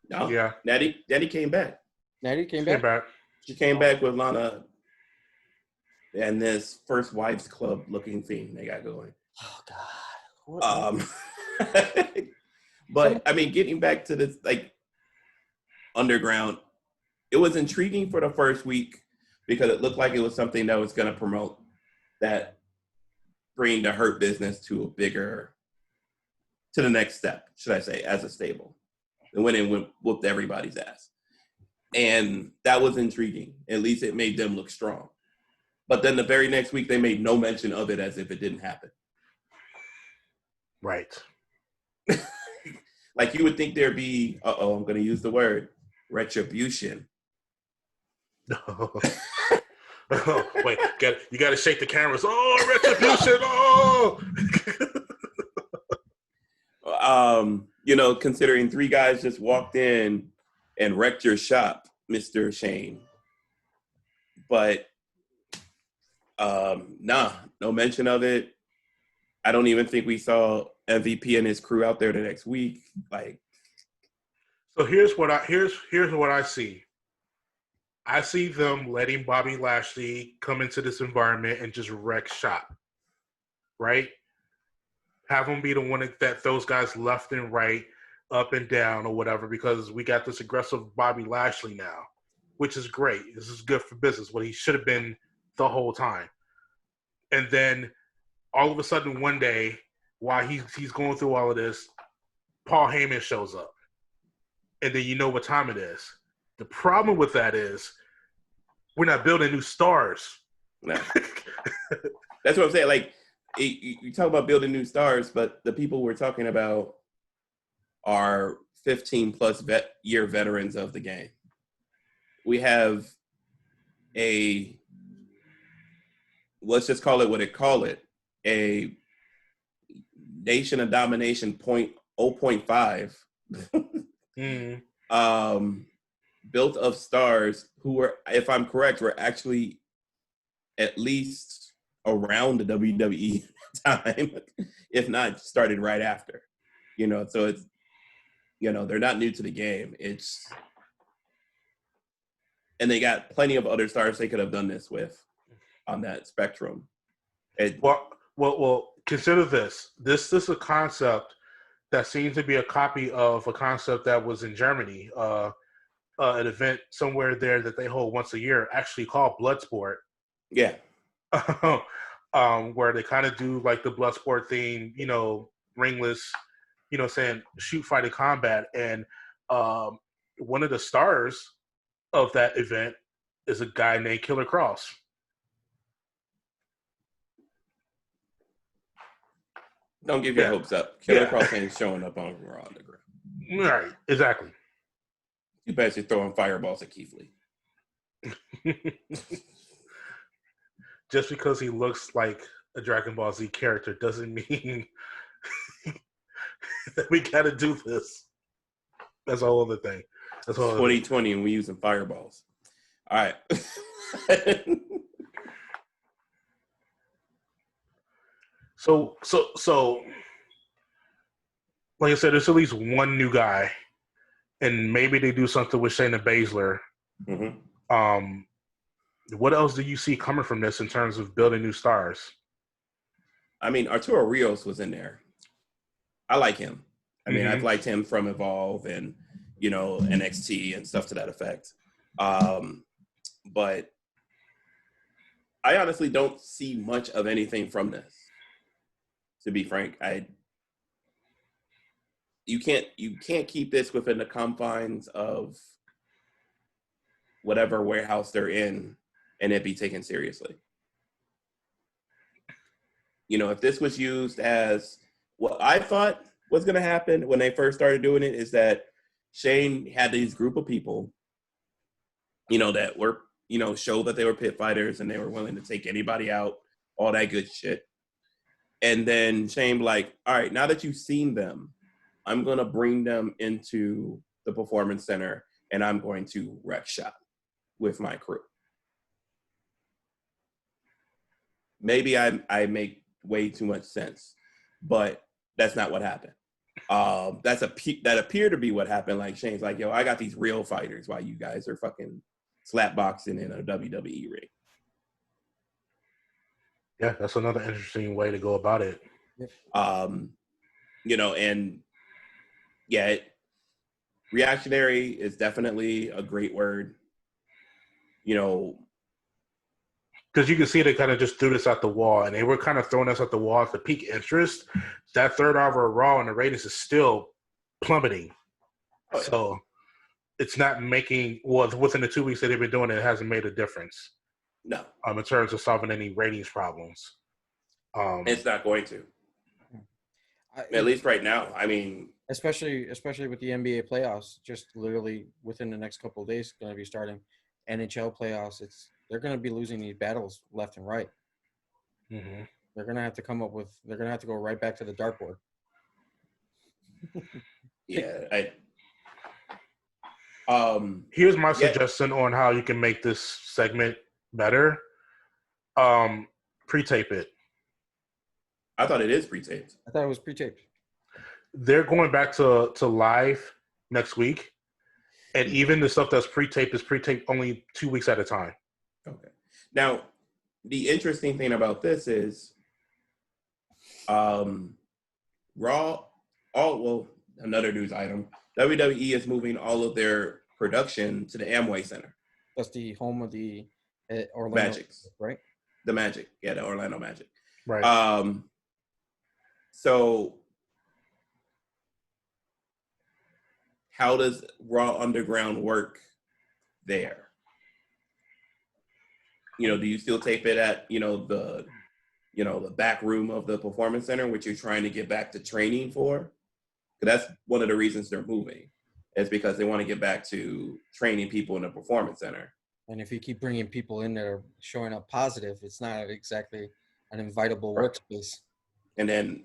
No. Yeah. Natty came back. Natty came back? She came back with Lana and this First Wives Club looking thing they got going. Oh, God. But, I mean, getting back to this, like, underground, it was intriguing for the first week because it looked like it was something that was going to promote that, bring the Hurt business to the next step, should I say, as a stable. And went and whooped everybody's ass. And that was intriguing. At least it made them look strong. But then the very next week, they made no mention of it as if it didn't happen. Right. Like you would think there'd be, I'm going to use the word, retribution. Oh, wait, you got to shake the cameras. Oh, retribution! Oh. Considering 3 guys just walked in and wrecked your shop, Mr. Shane. But no mention of it. I don't even think we saw MVP and his crew out there the next week. Like, so here's what I see. I see them letting Bobby Lashley come into this environment and just wreck shop, right? Have him be the one that throws guys left and right, up and down or whatever, because we got this aggressive Bobby Lashley now, which is great. This is good for business, what he should have been the whole time. And then all of a sudden one day, while he's going through all of this, Paul Heyman shows up. And then you know what time it is. The problem with that is we're not building new stars. No. That's what I'm saying. Like, you talk about building new stars, but the people we're talking about are 15-plus year veterans of the game. We have let's just call it, a Nation of Domination 0.5. Built of stars who were, if I'm correct, were actually at least around the WWE time, if not started right after. So it's, they're not new to the game. And they got plenty of other stars they could have done this with on that spectrum. Well, consider this. This is a concept that seems to be a copy of a concept that was in Germany, an event somewhere there that they hold once a year, actually called Bloodsport. Yeah. Where they kind of do like the Bloodsport thing, ringless, saying shoot, fight, and combat. And one of the stars of that event is a guy named Killer Cross. Don't give your hopes up. Killer Cross ain't showing up on Raw Underground. Right, exactly. You bet you're throwing fireballs at Keith Lee. Just because he looks like a Dragon Ball Z character doesn't mean that we got to do this. That's a whole other thing. That's all. 2020 and we using fireballs. All right. So like I said, there's at least one new guy, and maybe they do something with Shayna Baszler. Mm-hmm. What else do you see coming from this in terms of building new stars? I mean, Arturo Rios was in there. I like him. I mean, I've liked him from Evolve and, you know, NXT and stuff to that effect. But I honestly don't see much of anything from this. To be frank, you can't keep this within the confines of whatever warehouse they're in and it be taken seriously. You know, if this was used as what I thought was going to happen when they first started doing it, is that Shane had these group of people, you know, that were, you know, show that they were pit fighters and they were willing to take anybody out, all that good shit. And then Shane like, all right, now that you've seen them, I'm going to bring them into the Performance Center and I'm going to wreck shop with my crew. Maybe I make way too much sense, but that's not what happened. That appeared to be what happened. Like Shane's like, yo, I got these real fighters while you guys are fucking slap boxing in a WWE ring. Yeah, that's another interesting way to go about it. You know, and yeah, reactionary is definitely a great word. You know, because you can see they kind of just threw this at the wall, and they were kind of throwing us at the wall to pique interest. That third hour of Raw and the ratings is still plummeting. Oh, yeah. So it's not making, well, within the 2 weeks that they've been doing it, it hasn't made a difference. No. In terms of solving any ratings problems. It's not going to. At least right now. I mean, especially with the NBA playoffs, just literally within the next couple of days, going to be starting NHL playoffs. They're going to be losing these battles left and right. Mm-hmm. They're going to have to they're going to have to go right back to the dartboard. Yeah. Here's my suggestion on how you can make this segment better. Pre-tape it. I thought it is pre-taped. I thought it was pre-taped. They're going back to live next week. And even the stuff that's pre-taped is pre-taped only 2 weeks at a time. Okay. Now, the interesting thing about this is Raw, another news item, WWE is moving all of their production to the Amway Center. That's the home of the Orlando Magics, right? The Magic. Yeah, the Orlando Magic. Right. So how does Raw Underground work there? You know, do you still tape it at, the back room of the Performance Center, which you're trying to get back to training for? Because that's one of the reasons they're moving. It's because they want to get back to training people in the Performance Center. And if you keep bringing people in there showing up positive, it's not exactly an invitable workspace. And then,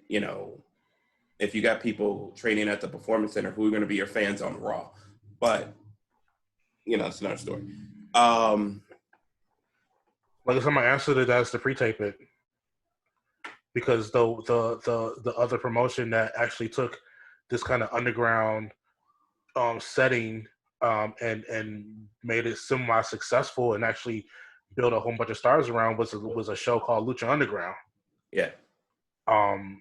if you got people training at the Performance Center who are going to be your fans on Raw, but it's another story. Like I said, my answer to that is to pre-tape it, because the other promotion that actually took this kind of underground setting and made it semi-successful and actually built a whole bunch of stars around was a show called Lucha Underground. Yeah. I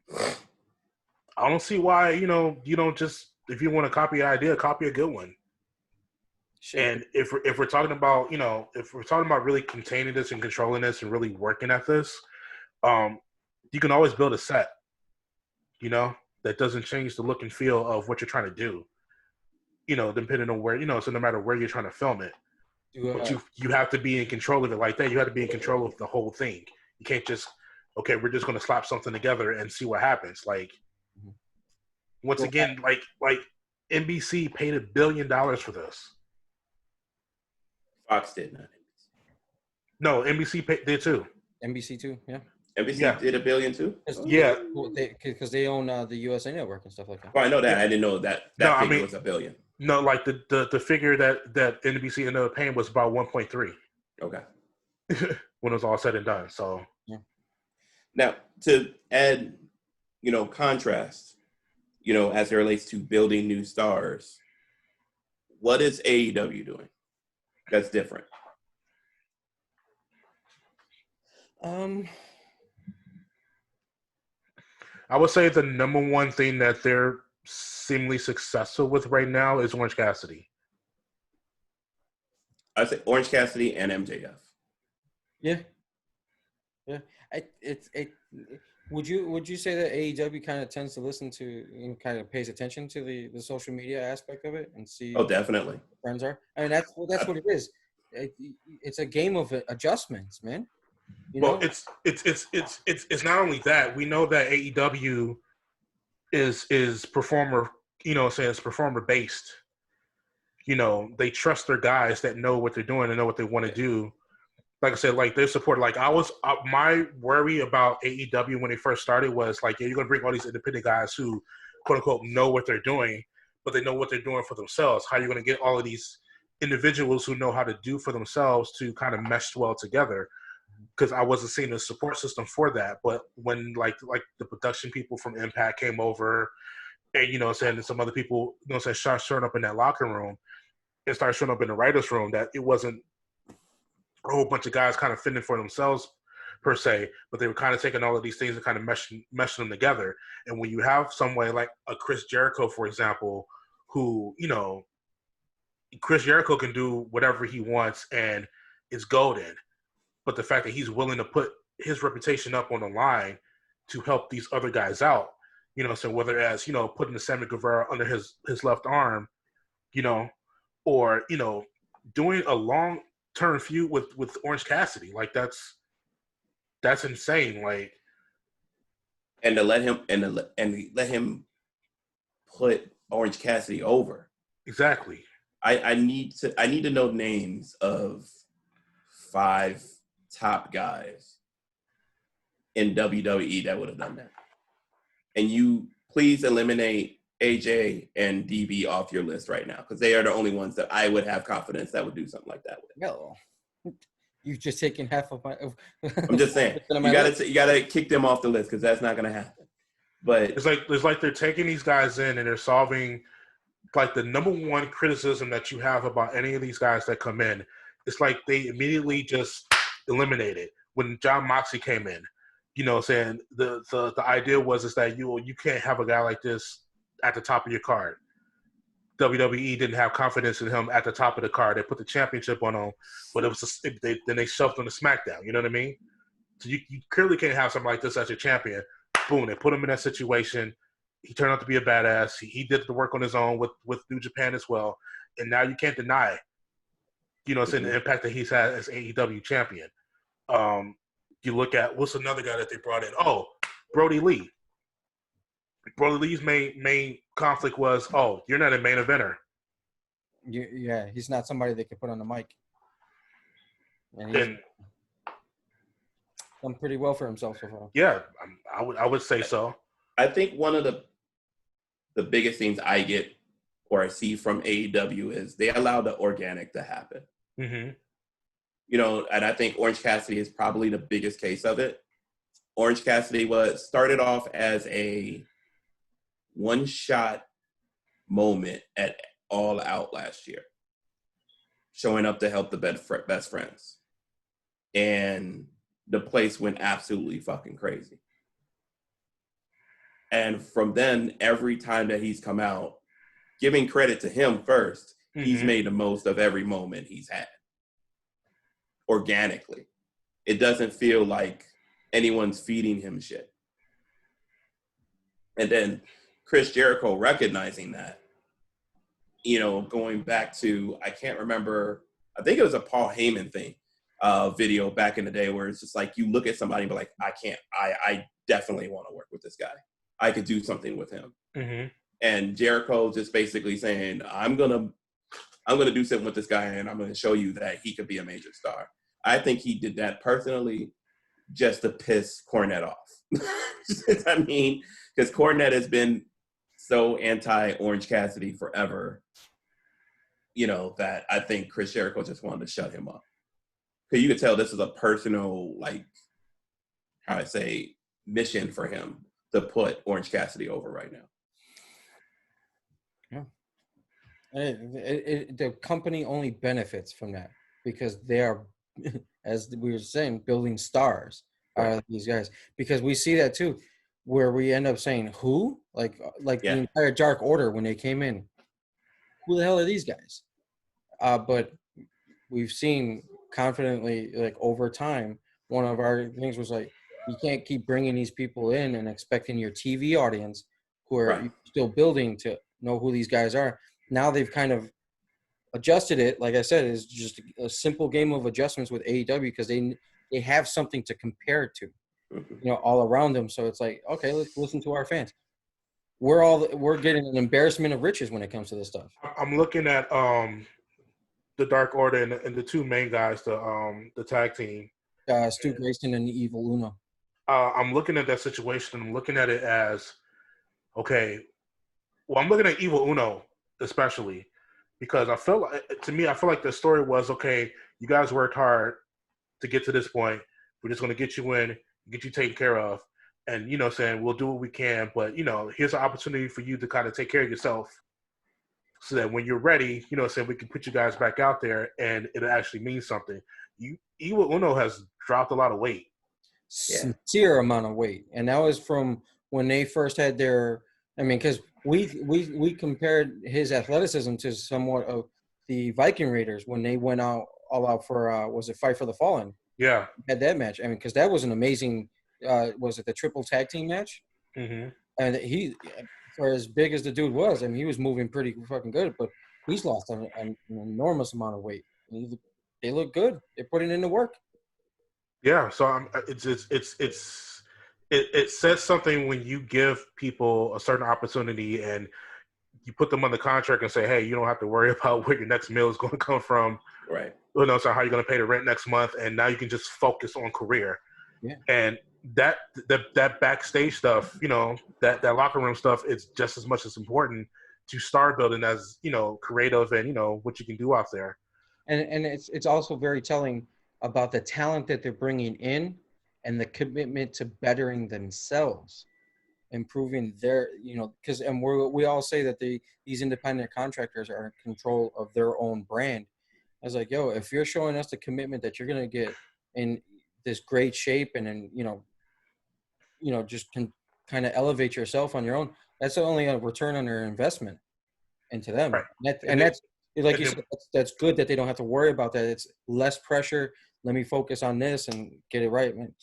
don't see why, you don't just, if you want to copy an idea, copy a good one. Sure. And if we're talking about, if we're talking about really containing this and controlling this and really working at this, you can always build a set, that doesn't change the look and feel of what you're trying to do, depending on where, so no matter where you're trying to film it. But you have to be in control of it like that. You have to be in control of the whole thing. You can't just, okay, we're just going to slap something together and see what happens. Like, once again, like NBC paid $1 billion for this. Fox did not. No, NBC did too. NBC too, yeah. NBC did $1 billion too. Yeah, because they own the USA Network and stuff like that. Well, I know that. I didn't know that figure was $1 billion. No, like the figure that NBC ended up paying was about 1.3. Okay. When it was all said and done. So yeah. Now to add, contrast, you know, as it relates to building new stars, what is AEW doing that's different? I would say the number one thing that they're seemingly successful with right now is Orange Cassidy. I'd say Orange Cassidy and MJF. Yeah. Would you say that AEW kind of tends to listen to and kind of pays attention to the social media aspect of it and see? Oh, definitely. What friends are. I mean, that's what it is. It's a game of adjustments, man. Well, it's not only that. We know that AEW is performer, it's performer based. They trust their guys that know what they're doing and know what they want to do. Like I said, like their support. Like my worry about AEW when they first started was like, yeah, you're gonna bring all these independent guys who, quote unquote, know what they're doing, but they know what they're doing for themselves. How are you gonna get all of these individuals who know how to do for themselves to kind of mesh well together? Because I wasn't seeing a support system for that. But when like the production people from Impact came over, and saying some other people, start showing up in that locker room and started showing up in the writers' room, that it wasn't a whole bunch of guys kind of fending for themselves per se, but they were kind of taking all of these things and kind of meshing them together. And when you have somebody like a Chris Jericho, for example, who, Chris Jericho can do whatever he wants and it's golden. But the fact that he's willing to put his reputation up on the line to help these other guys out, so whether as, putting the Sammy Guevara under his left arm, or, doing a long-term feud with Orange Cassidy, like that's insane. Like, and to let him put Orange Cassidy over. Exactly. I need to know names of 5 top guys in WWE that would have done that. And you please eliminate AJ and DB off your list right now, because they are the only ones that I would have confidence that would do something like that with. No, you've just taken half of my. I'm just saying you gotta kick them off the list because that's not gonna happen. But it's like they're taking these guys in and they're solving like the number one criticism that you have about any of these guys that come in. It's like they immediately just eliminate it. When John Moxley came in, saying the idea was that you can't have a guy like this at the top of your card. WWE didn't have confidence in him at the top of the card. They put the championship on him, but then they shoved him to SmackDown. You know what I mean? So you clearly can't have something like this as your champion. Boom, they put him in that situation. He turned out to be a badass. He did the work on his own with New Japan as well. And now you can't deny, the impact that he's had as AEW champion. You look at what's another guy that they brought in? Oh, Brody Lee. Brody Lee's main conflict was, oh, you're not a main eventer. Yeah, he's not somebody they can put on the mic. And he's done pretty well for himself so far. Yeah, I would say so. I think one of the biggest things I get or I see from AEW is they allow the organic to happen. Mm-hmm. And I think Orange Cassidy is probably the biggest case of it. Orange Cassidy started off as a one-shot moment at All Out last year, showing up to help the best friends. And the place went absolutely fucking crazy. And from then, every time that he's come out, giving credit to him first, he's made the most of every moment he's had. Organically. It doesn't feel like anyone's feeding him shit. And then Chris Jericho recognizing that, going back to, I can't remember, I think it was a Paul Heyman thing, video back in the day where it's just like you look at somebody and be like, I definitely want to work with this guy. I could do something with him. Mm-hmm. And Jericho just basically saying, I'm gonna do something with this guy and I'm gonna show you that he could be a major star. I think he did that personally just to piss Cornette off. I mean, because Cornette has been so anti-Orange Cassidy forever, that I think Chris Jericho just wanted to shut him up. Because you could tell this is a personal, mission for him to put Orange Cassidy over right now. The company only benefits from that because they are, as we were saying, building stars out of these guys. Because we see that too, where we end up saying, "Who?" Like the entire Dark Order when they came in. Who the hell are these guys? But we've seen confidently, like over time, one of our things was like, you can't keep bringing these people in and expecting your TV audience, who are still building, to know who these guys are. Now they've kind of adjusted it. Like I said, it's just a simple game of adjustments with AEW because they have something to compare to, all around them. So it's like, okay, let's listen to our fans. We're getting an embarrassment of riches when it comes to this stuff. I'm looking at the Dark Order and the two main guys, the tag team, Stu Grayson and Evil Uno. I'm looking at that situation. I'm looking at it as, okay, well, I'm looking at Evil Uno especially because I feel like the story was, okay, you guys worked hard to get to this point. We're just going to get you in, get you taken care of, and saying we'll do what we can, but here's an opportunity for you to kind of take care of yourself, so that when you're ready, saying we can put you guys back out there and it'll actually mean something. Evil Uno has dropped a lot of weight. Sincere amount of weight, and that was from when they first had their. I mean, because we compared his athleticism to somewhat of the Viking Raiders when they went all out for was it Fight for the Fallen? Yeah, had that match. I mean, because that was an amazing. Was it the triple tag team match? Mm-hmm. And he, for as big as the dude was, I mean, he was moving pretty fucking good, but he's lost an enormous amount of weight. They look good. They're putting in the work. Yeah, so it says something when you give people a certain opportunity and you put them on the contract and say, hey, you don't have to worry about where your next meal is going to come from. Right. So how you're going to pay the rent next month, and now you can just focus on career. Yeah. And that backstage stuff, that locker room stuff, it's just as much as important to star building as creative and what you can do out there. And it's also very telling about the talent that they're bringing in and the commitment to bettering themselves, improving their, because we all say that these independent contractors are in control of their own brand. I was like, yo, if you're showing us the commitment that you're gonna get in this great shape and then just can kind of elevate yourself on your own, that's only a return on their investment into them. Right. That's like you said, that's good that they don't have to worry about that. It's less pressure. Let me focus on this and get it right, man.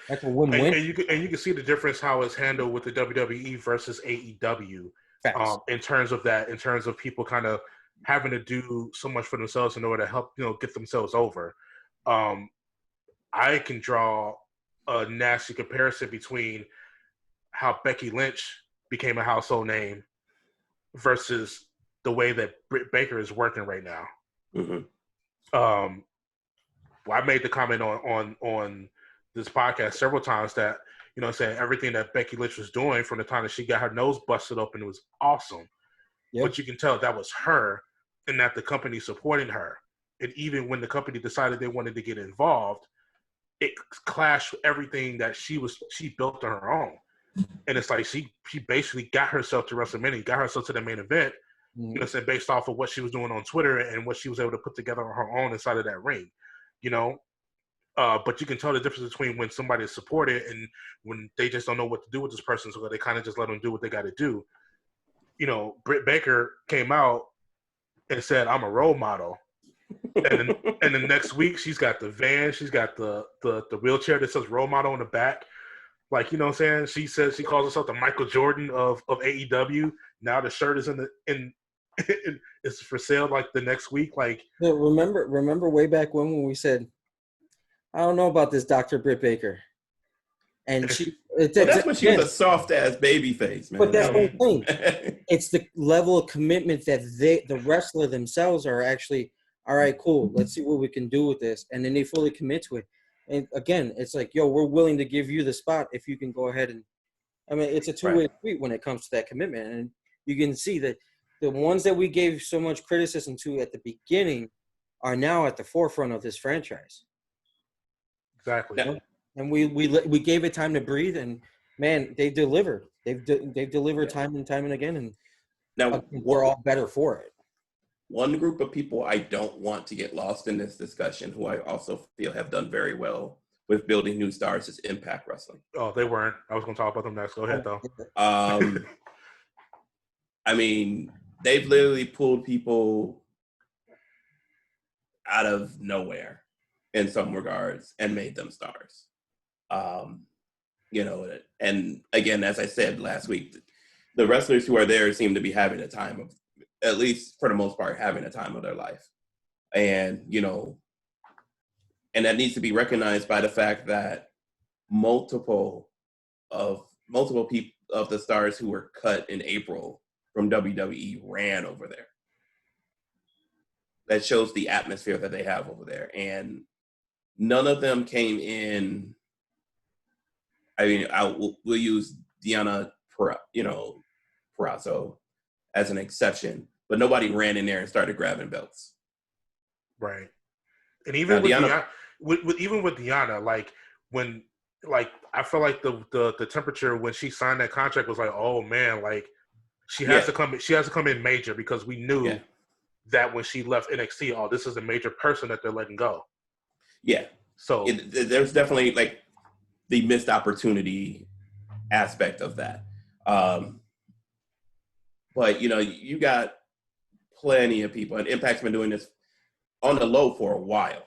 That's a win-win. And you can see the difference how it's handled with the WWE versus AEW. In terms of people kind of having to do so much for themselves in order to help get themselves over. I can draw a nasty comparison between how Becky Lynch became a household name versus the way that Britt Baker is working right now. Mm-hmm. I made the comment on this podcast several times that saying everything that Becky Lynch was doing from the time that she got her nose busted open, it was awesome. Yep. But you can tell that was her, and that the company supporting her. And even when the company decided they wanted to get involved, it clashed with everything that she built on her own. And it's like she basically got herself to WrestleMania, got herself to the main event, based off of what she was doing on Twitter and what she was able to put together on her own inside of that ring, But you can tell the difference between when somebody is supported and when they just don't know what to do with this person, so they kind of just let them do what they got to do. Britt Baker came out and said, "I'm a role model," and the next week she's got the van, she's got the wheelchair that says "role model" on the back. Like, you know what I'm saying? She says she calls herself the Michael Jordan of AEW. Now the shirt is it's for sale like the next week. Like, remember way back when we said, I don't know about this Dr. Britt Baker. And that's when she was a soft ass baby face, man. But that's the thing. It's the level of commitment that the wrestler themselves are actually, all right, cool, let's see what we can do with this. And then they fully commit to it. And again, it's like, yo, we're willing to give you the spot if you can go ahead and, I mean, it's a two-way street when it comes to that commitment. And you can see that the ones that we gave so much criticism to at the beginning are now at the forefront of this franchise. Exactly. Yeah. And we gave it time to breathe, and man, they delivered. They've delivered time and time and again, and now we're all better for it. one group of people I don't want to get lost in this discussion, who I also feel have done very well with building new stars, is Impact Wrestling. Oh, they weren't. I was going to talk about them next. Go ahead, though. I mean, they've literally pulled people out of nowhere in some regards and made them stars. You know, and again, as I said last week, the wrestlers who are there seem to be having a time of, at least for the most part, having a time of their life. And, you know, and that needs to be recognized by the fact that multiple people of the stars who were cut in April from WWE ran over there. That shows the atmosphere that they have over there. And none of them came in. I mean, we'll use Deonna Purrazzo as an exception, but nobody ran in there and started grabbing belts. Right. And even with Deonna, even with Deonna, like when, like I feel like the temperature when she signed that contract was like, oh man, like she has to come in major, because we knew that when she left NXT, oh, this is a major person that they're letting go. Yeah. So there's definitely like the missed opportunity aspect of that. But, you know, you got plenty of people, and Impact's been doing this on the low for a while,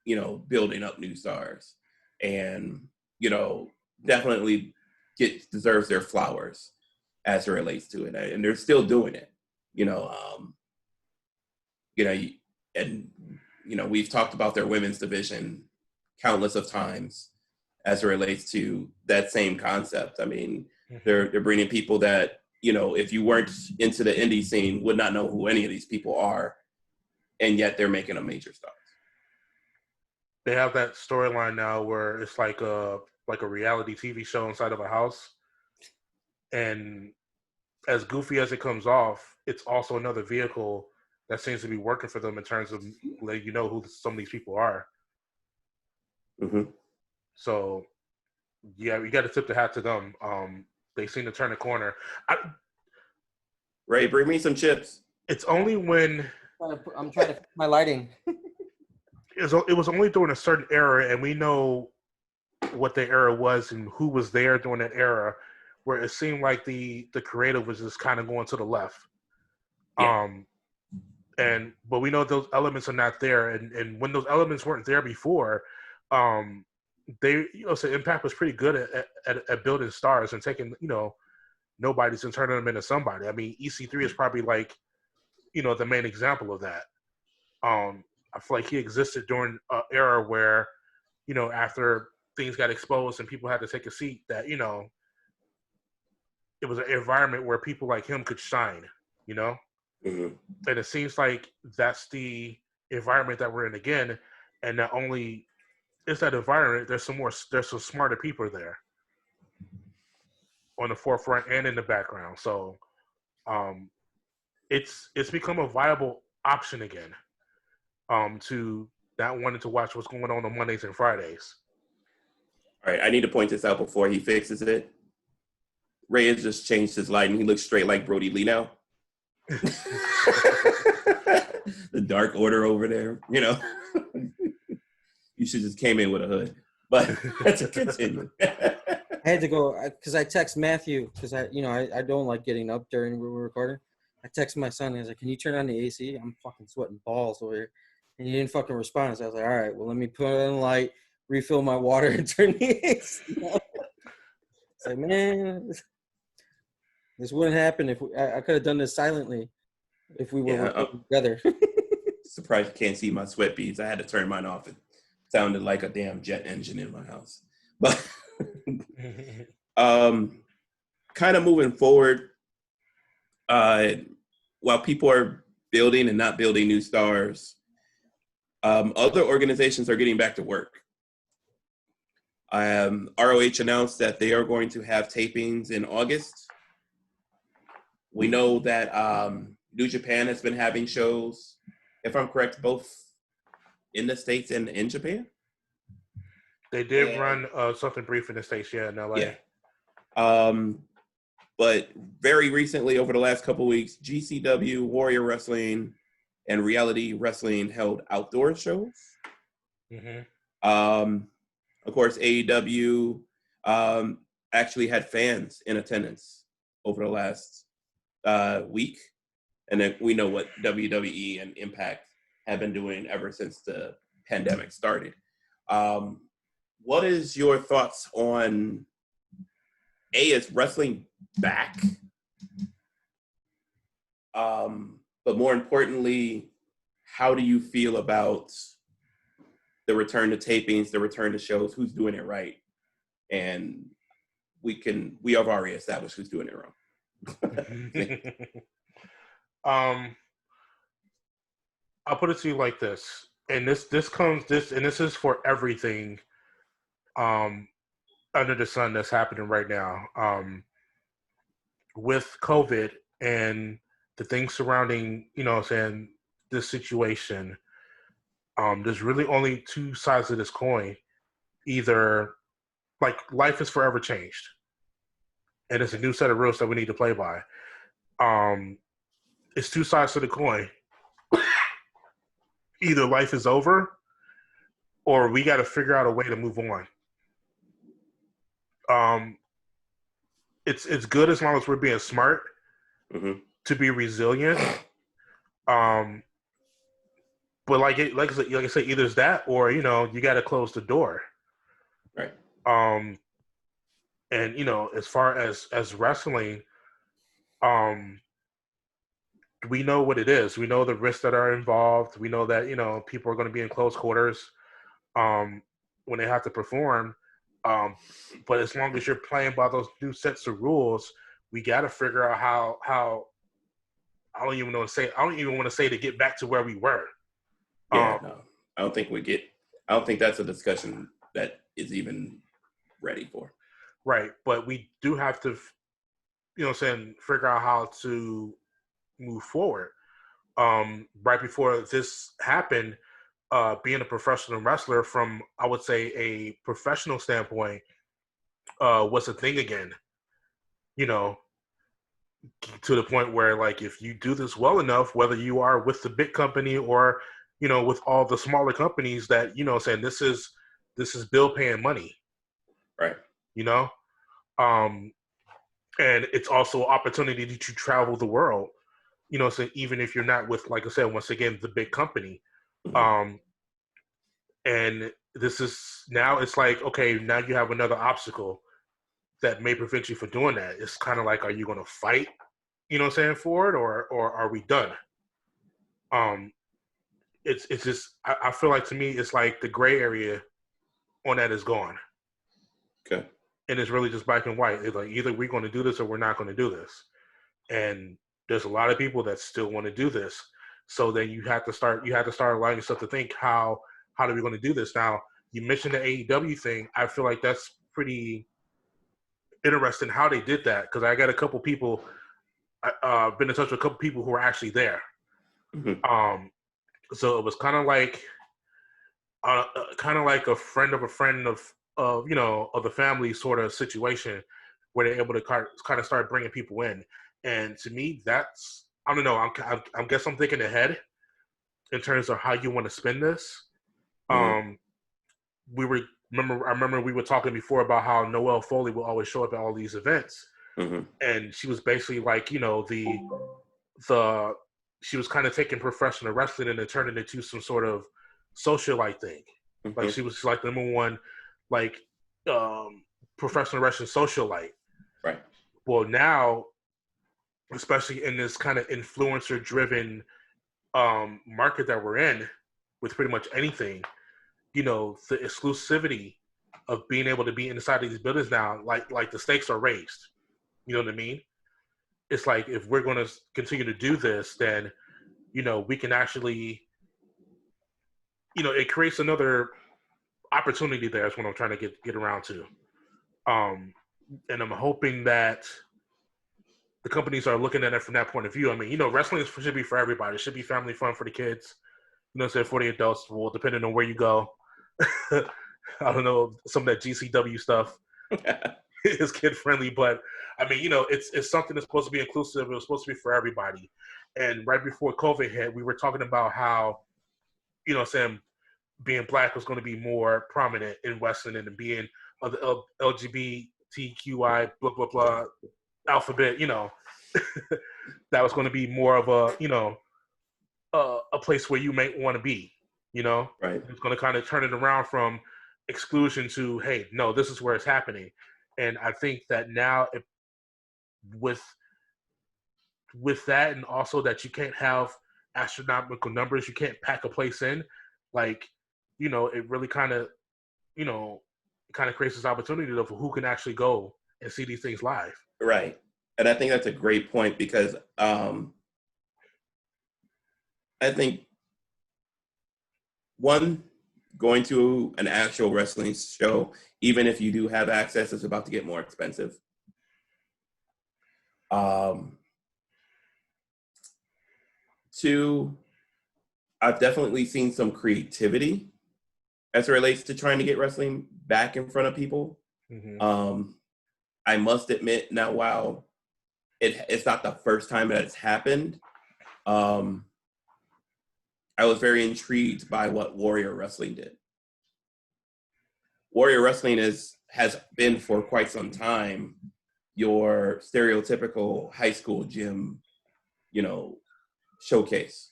you know, building up new stars, and, you know, definitely deserves their flowers as it relates to it. And they're still doing it, you know, and, you know, we've talked about their women's division countless of times as it relates to that same concept. I mean, they're bringing people that, you know, if you weren't into the indie scene, would not know who any of these people are, and yet they're making them major stars. They have that storyline now where it's like a reality TV show inside of a house, and as goofy as it comes off, it's also another vehicle that seems to be working for them in terms of letting you know who some of these people are. Mm-hmm. So, yeah, we got to tip the hat to them. They seem to turn the corner. Ray, bring me some chips. It's only when I'm trying to fix my lighting. It was only during a certain era, and we know what the era was and who was there during that era, where it seemed like the creative was just kind of going to the left. Yeah. But we know those elements are not there, and when those elements weren't there before, so Impact was pretty good at building stars and taking, you know, nobodies and turning them into somebody. I mean, EC3 is probably like, you know, the main example of that. I feel like he existed during an era where, you know, after things got exposed and people had to take a seat, that, you know, it was an environment where people like him could shine, you know? Mm-hmm. And it seems like that's the environment that we're in again. And not only is that environment, there's some smarter people there on the forefront and in the background. So it's become a viable option again, to not wanting to watch what's going on Mondays and Fridays. All right, I need to point this out before he fixes it. Ray has just changed his lighting. He looks straight like Brody Lee now. The Dark Order over there, you know. You should just came in with a hood. But let's continue. I had to go because I text Matthew because I don't like getting up during when we're recording. I texted my son and I was like, "Can you turn on the AC? I'm fucking sweating balls over here." And he didn't fucking respond. So I was like, "All right, well, let me put on the light, refill my water, and turn the AC on." It's like, man, this wouldn't happen if I could have done this silently if we were together. Surprised you can't see my sweat beads. I had to turn mine off. It sounded like a damn jet engine in my house. But kind of moving forward, while people are building and not building new stars, other organizations are getting back to work. ROH announced that they are going to have tapings in August. We know that New Japan has been having shows, if I'm correct, both in the States and in Japan. They did run something brief in the States, in LA. Yeah. But very recently, over the last couple of weeks, GCW, Warrior Wrestling, and Reality Wrestling held outdoor shows. Mm-hmm. Of course, AEW actually had fans in attendance over the last week. And then we know what WWE and Impact have been doing ever since the pandemic started. What is your thoughts on, is wrestling back? But more importantly, how do you feel about the return to tapings, the return to shows, who's doing it right? And we have already established who's doing it wrong. I'll put it to you like this, and this is for everything under the sun that's happening right now. With COVID and the things surrounding, this situation, there's really only two sides of this coin. Either, like, life is forever changed, and it's a new set of rules that we need to play by. It's two sides to the coin. Either life is over, or we got to figure out a way to move on. It's good as long as we're being smart, to be resilient. But like I said, either it's that, or you got to close the door. Right. And as far as wrestling, we know what it is. We know the risks that are involved. We know that people are going to be in close quarters when they have to perform. But as long as you're playing by those new sets of rules, we got to figure out how. I don't even want to say to get back to where we were. No, I don't think that's a discussion that is even ready for. Right, but we do have to, figure out how to move forward. Right before this happened, being a professional wrestler, from, I would say, a professional standpoint, was a thing again. To the point where, like, if you do this well enough, whether you are with the big company or with all the smaller companies, that saying this is bill paying money, right? And it's also an opportunity to travel the world. So even if you're not with, like I said, once again, the big company, and this is now, it's like, okay, now you have another obstacle that may prevent you from doing that. It's kind of like, are you going to fight, for it, or are we done? It's just, I feel like, to me, it's like the gray area on that is gone. Okay. And it's really just black and white. It's like, either we're going to do this or we're not going to do this. And there's a lot of people that still want to do this. So then you have to start allowing yourself to think, how are we going to do this? Now, you mentioned the AEW thing. I feel like that's pretty interesting how they did that, because I got a couple people, been in touch with a couple people who were actually there. So it was kind of like a friend of a friend of the family sort of situation, where they're able to kind of start bringing people in. And to me, that's, I don't know, I guess I'm thinking ahead in terms of how you want to spin this. I remember we were talking before about how Noelle Foley will always show up at all these events. And she was basically like, she was kind of taking professional wrestling and then turning it into some sort of socialite thing. Like, she was like the number one, like, professional wrestling socialite. Right. Well, now, especially in this kind of influencer-driven market that we're in, with pretty much anything, the exclusivity of being able to be inside of these buildings now, like the stakes are raised. You know what I mean? It's like, if we're going to continue to do this, then, we can actually, it creates another opportunity there. Is what I'm trying to get around to. And I'm hoping that the companies are looking at it from that point of view. I mean, wrestling should be for everybody. It should be family fun for the kids, say for the adults, well, depending on where you go. I don't know, some of that GCW stuff. is kid friendly, but I mean, you know, it's something that's supposed to be inclusive. It was supposed to be for everybody. And right before COVID hit, we were talking about how, you know, Sam, being black was going to be more prominent in wrestling, and being of the LGBTQI blah blah blah alphabet, you know, that was going to be more of a, you know, a place where you might want to be, you know. Right. It's going to kind of turn it around from exclusion to, hey, no, this is where it's happening. And I think that now, with that, and also that you can't have astronomical numbers, you can't pack a place in, like, you know, it really kind of, you know, kind of creates this opportunity of who can actually go and see these things live. Right. And I think that's a great point, because I think, one, going to an actual wrestling show, even if you do have access, is about to get more expensive. Two, I've definitely seen some creativity as it relates to trying to get wrestling back in front of people. Mm-hmm. I must admit, now, while it's not the first time that it's happened, I was very intrigued by what Warrior Wrestling did. Warrior Wrestling has been for quite some time your stereotypical high school gym, you know, showcase.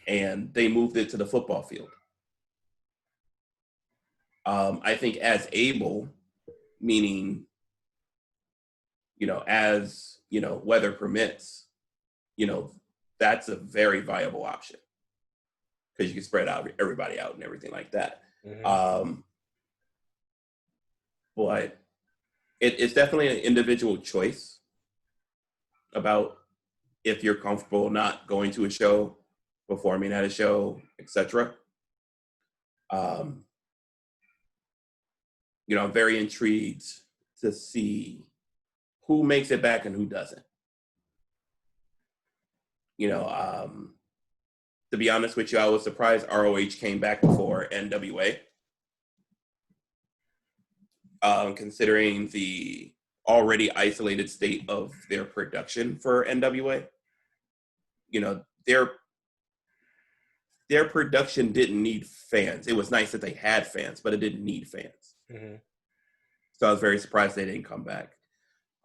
And they moved it to the football field. I think as able, meaning, you know, as, you know, weather permits, you know, that's a very viable option, because you can spread out everybody out and everything like that. Mm-hmm. But it's definitely an individual choice about if you're comfortable not going to a show, performing at a show, etc. You know, I'm very intrigued to see who makes it back and who doesn't. You know, to be honest with you, I was surprised ROH came back before NWA. Considering the already isolated state of their production for NWA. You know, their production didn't need fans. It was nice that they had fans, but it didn't need fans. Mm-hmm. So I was very surprised they didn't come back.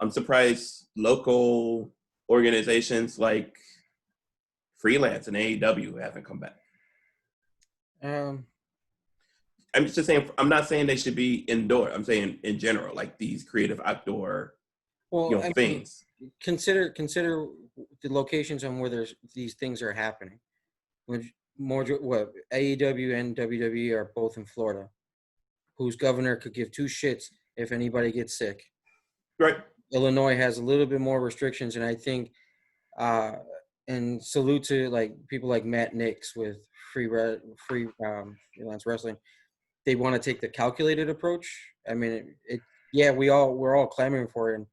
I'm surprised local organizations like Freelance and AEW haven't come back. I'm just saying, I'm not saying they should be indoor. I'm saying in general, like these creative outdoor, things. Consider the locations on where these things are happening. AEW and WWE are both in Florida, whose governor could give two shits if anybody gets sick. Right. Illinois has a little bit more restrictions, and I think, and salute to like people like Matt Nix with Freelance Wrestling. They want to take the calculated approach. I mean, we're all clamoring for it. And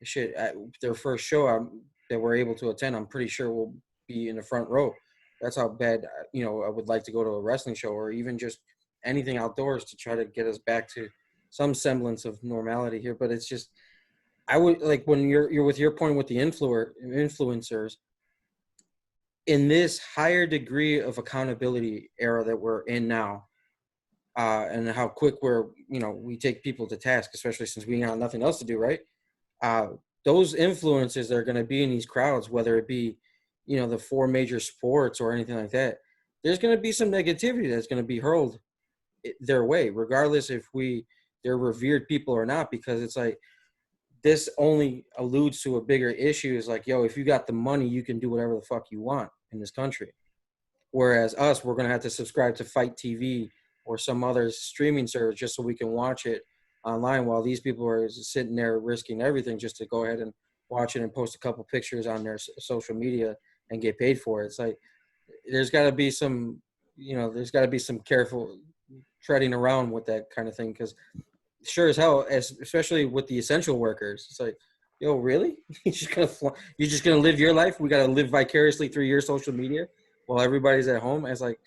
shit, at their first show that we're able to attend, I'm pretty sure we'll be in the front row. That's how bad, you know, I would like to go to a wrestling show, or even just anything outdoors to try to get us back to some semblance of normality here. But it's just, I would like, when you're with your point with the influencers, in this higher degree of accountability era that we're in now, and how quick we take people to task, especially since we got nothing else to do, right? Those influences that are going to be in these crowds, whether it be, you know, the four major sports or anything like that, there's going to be some negativity that's going to be hurled their way, regardless if they're revered people or not, because it's like, this only alludes to a bigger issue. Is like, yo, if you got the money, you can do whatever the fuck you want in this country. Whereas us, we're going to have to subscribe to Fight TV or some other streaming service just so we can watch it online, while these people are sitting there risking everything just to go ahead and watch it and post a couple pictures on their social media and get paid for it. It's like, there's got to be some careful treading around with that kind of thing, because sure as hell, especially with the essential workers, it's like, yo, really? You're just gonna live your life? We gotta live vicariously through your social media while everybody's at home? It's like,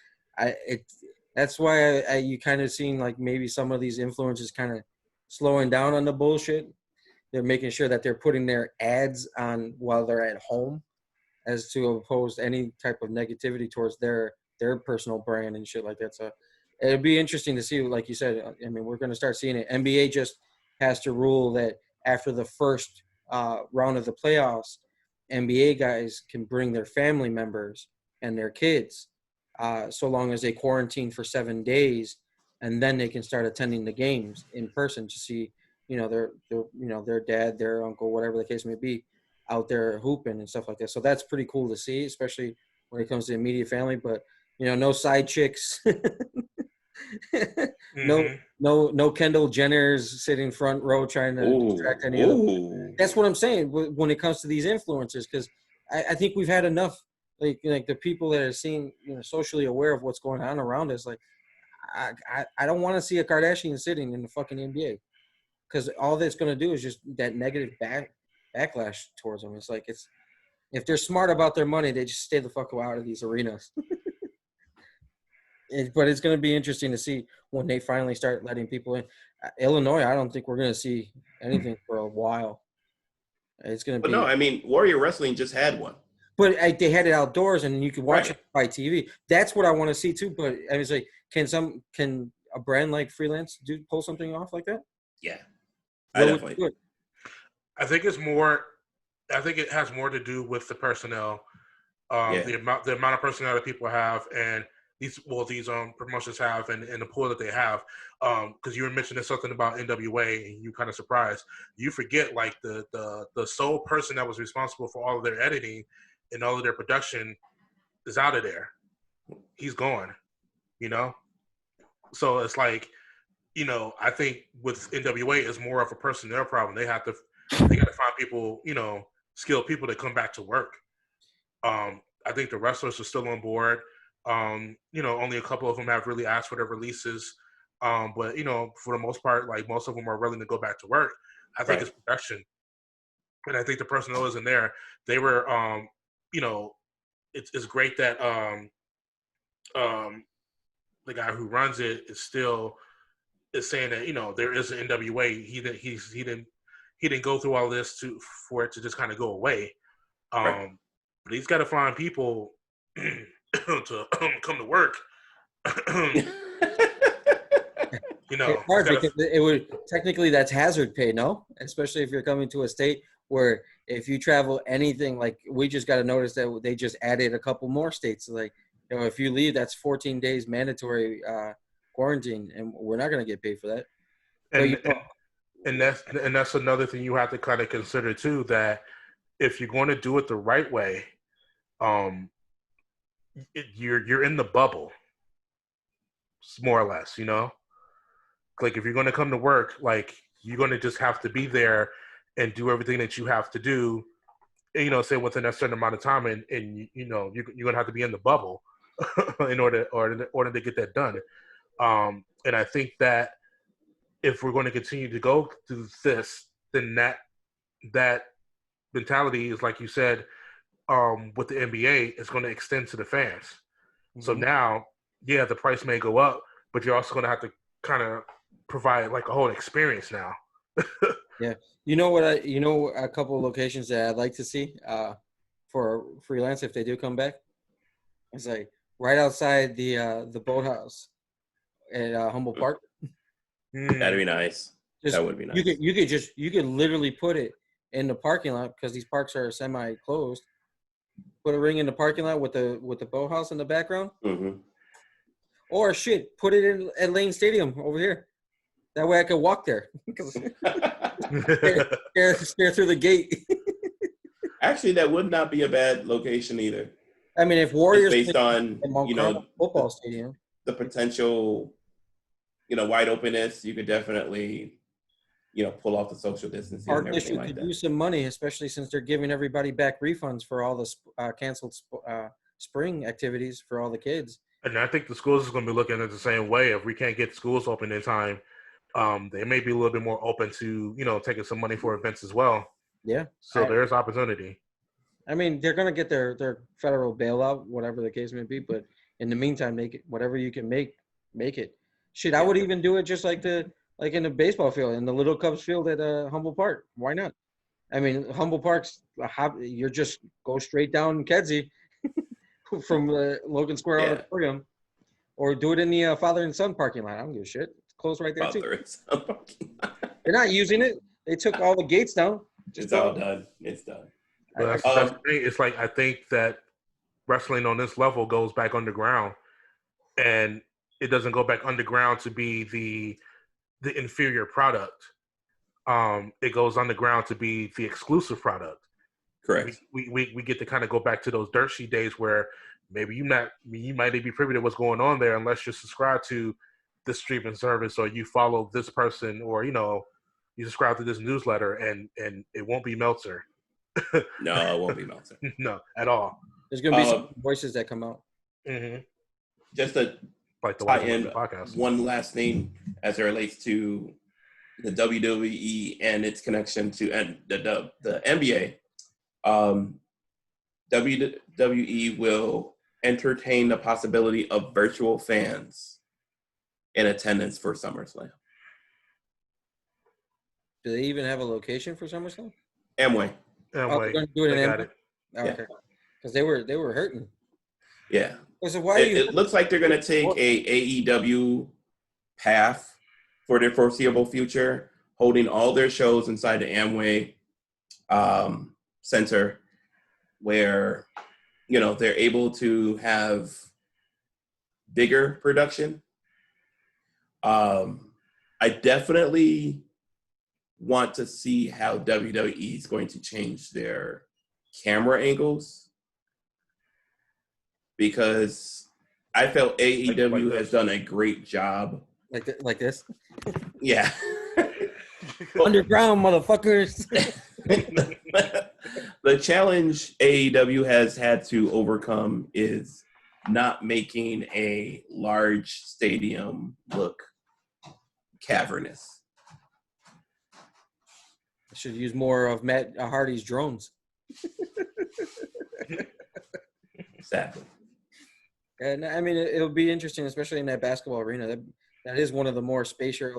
that's why you kind of seen like maybe some of these influencers kind of slowing down on the bullshit. They're making sure that they're putting their ads on while they're at home, as to oppose any type of negativity towards their personal brand and shit like that. So it'd be interesting to see, like you said. I mean, we're going to start seeing it. NBA just has to rule that after the first round of the playoffs, NBA guys can bring their family members and their kids, so long as they quarantine for 7 days, and then they can start attending the games in person to see, their dad, their uncle, whatever the case may be, out there hooping and stuff like that. So that's pretty cool to see, especially when it comes to immediate family. But no side chicks, no Kendall Jenners sitting front row trying to distract any other. That's what I'm saying when it comes to these influencers, because I think we've had enough. Like the people that are seeing, socially aware of what's going on around us. Like, I don't want to see a Kardashian sitting in the fucking NBA, because all that's going to do is just that negative backlash towards them. It's like, if they're smart about their money, they just stay the fuck out of these arenas. But it's going to be interesting to see when they finally start letting people in. Illinois, I don't think we're going to see anything for a while. It's going to be. But no, I mean, Warrior Wrestling just had one. But they had it outdoors, and you could watch it by TV. That's what I want to see too. But I was like, can a brand like Freelance pull something off like that? Yeah, I definitely. I think it's more. I think it has more to do with the personnel, the amount of personnel that people have, and these promotions have, and the pool that they have. Because you were mentioning something about NWA, and you kind of surprised. You forget, like, the sole person that was responsible for all of their editing and all of their production is out of there. He's gone. So it's like, I think with NWA it's more of a personnel problem. They got to find people, skilled people to come back to work. I think the wrestlers are still on board. Only a couple of them have really asked for their releases. But for the most part, like, most of them are willing to go back to work. I think it's production. And I think the personnel isn't there. They were, it's great that the guy who runs it is saying that, there is an NWA. He didn't go through all this for it to just kind of go away. But he's got to find people to come to work. It's hard because it would technically, that's hazard pay, no? Especially if you're coming to a state where if you travel anything, like, we just got to notice that they just added a couple more states. Like, if you leave, that's 14 days mandatory quarantine, and we're not going to get paid for that. And that's another thing you have to kind of consider too, that if you're going to do it the right way, you're in the bubble, more or less, Like, if you're going to come to work, like, you're going to just have to be there and do everything that you have to do, say within a certain amount of time, and you're going to have to be in the bubble in order to get that done. And I think that if we're going to continue to go through this, then that mentality is, like you said, with the NBA, is going to extend to the fans. Mm-hmm. So now, the price may go up, but you're also going to have to kind of provide, like, a whole experience now. Yeah. A couple of locations that I'd like to see for Freelance, if they do come back, it's like right outside the boathouse at Humboldt Park. That'd be nice. That would be nice. You could literally put it in the parking lot, because these parks are semi-closed. Put a ring in the parking lot with the boathouse in the background. Mm-hmm. Or put it in at Lane Stadium over here. That way I could walk there. stare through the gate. Actually, that would not be a bad location either. I mean, if Warriors it's based on football stadium, the potential, wide openness, you could definitely, pull off the social distancing and everything like that. Could use some money, especially since they're giving everybody back refunds for all the canceled spring activities for all the kids. And I think the schools is going to be looking at it the same way. If we can't get schools open in time, they may be a little bit more open to, taking some money for events as well. Yeah. So there's opportunity. I mean, they're going to get their federal bailout, whatever the case may be. But in the meantime, make it whatever you can make it. Shit, I would even do it just like the like in the baseball field, in the Little Cubs field at Humboldt Park. Why not? I mean, Humboldt Park's you're just go straight down Kedzie from Logan Square Yeah. Auditorium, or do it in the father and son parking lot. I don't give a shit. It's closed right there too. Father and son parking lot. They're not using it. They took all the gates down. It's all done. It's done. But that's the thing. It's like I think that wrestling on this level goes back underground, and it doesn't go back underground to be the inferior product. It goes underground to be the exclusive product. Correct. We get to kind of go back to those dirt sheet days where maybe you might be privy to what's going on there unless you're subscribed to this streaming service or you follow this person or you subscribe to this newsletter and it won't be Meltzer. No, it won't be Meltzer. No, at all. There's gonna be some voices that come out. Mm-hmm. Just to like the tie in podcast. One last thing as it relates to the WWE and its connection to the NBA. WWE will entertain the possibility of virtual fans in attendance for SummerSlam. Do they even have a location for SummerSlam? Amway. They're gonna do it in Amway. Okay. Yeah. Because they were hurting. Yeah. So why it looks like they're going to take a AEW path for their foreseeable future, holding all their shows inside the Amway Center, where they're able to have bigger production. I definitely want to see how WWE is going to change their camera angles, because I felt AEW has done a great job. Like this? Yeah. Underground, motherfuckers. The challenge AEW has had to overcome is not making a large stadium look cavernous. I should use more of Matt Hardy's drones. Exactly. And I mean, it'll be interesting, especially in that basketball arena. That is one of the more spacious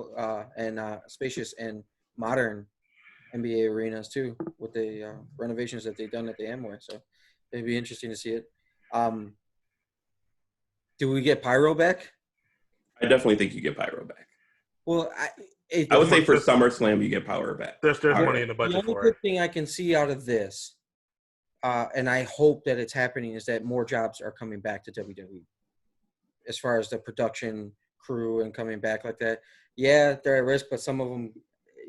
and modern NBA arenas too, with the renovations that they've done at the Amway. So it'd be interesting to see it. Do we get Pyro back? I definitely think you get Pyro back. Well, I would say for SummerSlam you get Pyro back. There's money in the budget for it. The only good thing I can see out of this, and I hope that it's happening, is that more jobs are coming back to WWE. As far as the production crew and coming back like that, yeah, they're at risk, but some of them,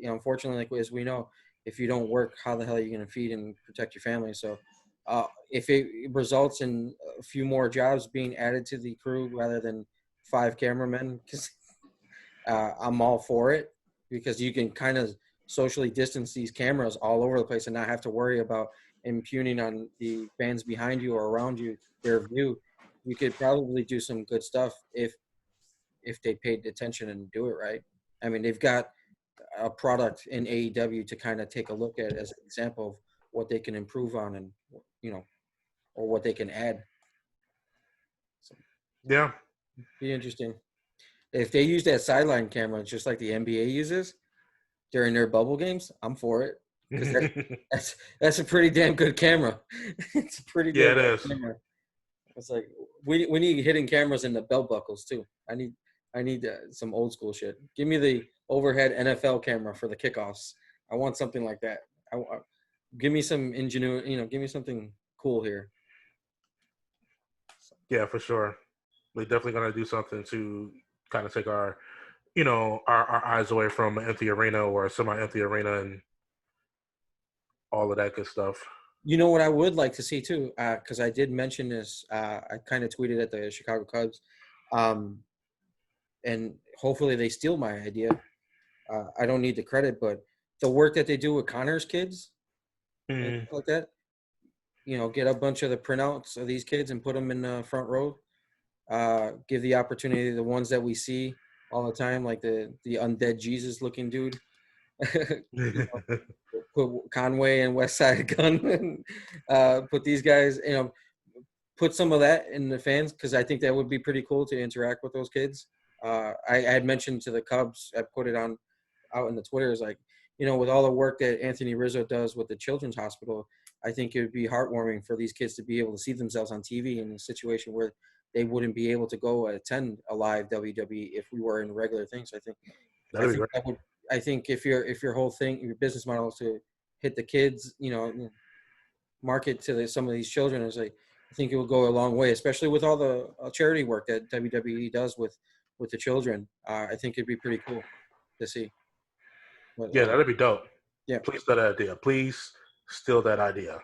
unfortunately, like as we know, if you don't work, how the hell are you going to feed and protect your family? So, if it results in a few more jobs being added to the crew rather than 5 cameramen, because I'm all for it, because you can kind of socially distance these cameras all over the place and not have to worry about impugning on the fans behind you or around you their view. You could probably do some good stuff if they paid attention and do it right. I mean, they've got a product in AEW to kind of take a look at as an example of what they can improve on and, or what they can add. So, yeah. Be interesting. If they use that sideline camera just like the NBA uses during their bubble games, I'm for it. Because that's a pretty damn good camera. It's a pretty damn good camera. It's like we need hidden cameras in the belt buckles too. I need some old school shit. Give me the overhead NFL camera for the kickoffs. I want something like that. Give me some ingenuity. Give me something cool here. Yeah, for sure. We're definitely gonna do something to kind of take our eyes away from an empty arena or a semi-empty arena and all of that good stuff. You know what I would like to see too, because I did mention this. I kind of tweeted at the Chicago Cubs, and hopefully they steal my idea. I don't need the credit, but the work that they do with Connor's kids, like that, get a bunch of the printouts of these kids and put them in the front row. Give the opportunity to the ones that we see all the time, like the undead Jesus looking dude. Put Conway and West Side Gun, put these guys, put some of that in the fans, because I think that would be pretty cool to interact with those kids. I had mentioned to the Cubs, I put it out in the Twitter, is like, with all the work that Anthony Rizzo does with the Children's Hospital, I think it would be heartwarming for these kids to be able to see themselves on TV in a situation where they wouldn't be able to go attend a live WWE if we were in regular things. I think if your whole thing, your business model is to hit the kids, market to some of these children, is like, I think it will go a long way, especially with all the charity work that WWE does with the children. I think it'd be pretty cool to see. But, yeah, that'd be dope. Yeah. Please steal that idea. Please steal that idea.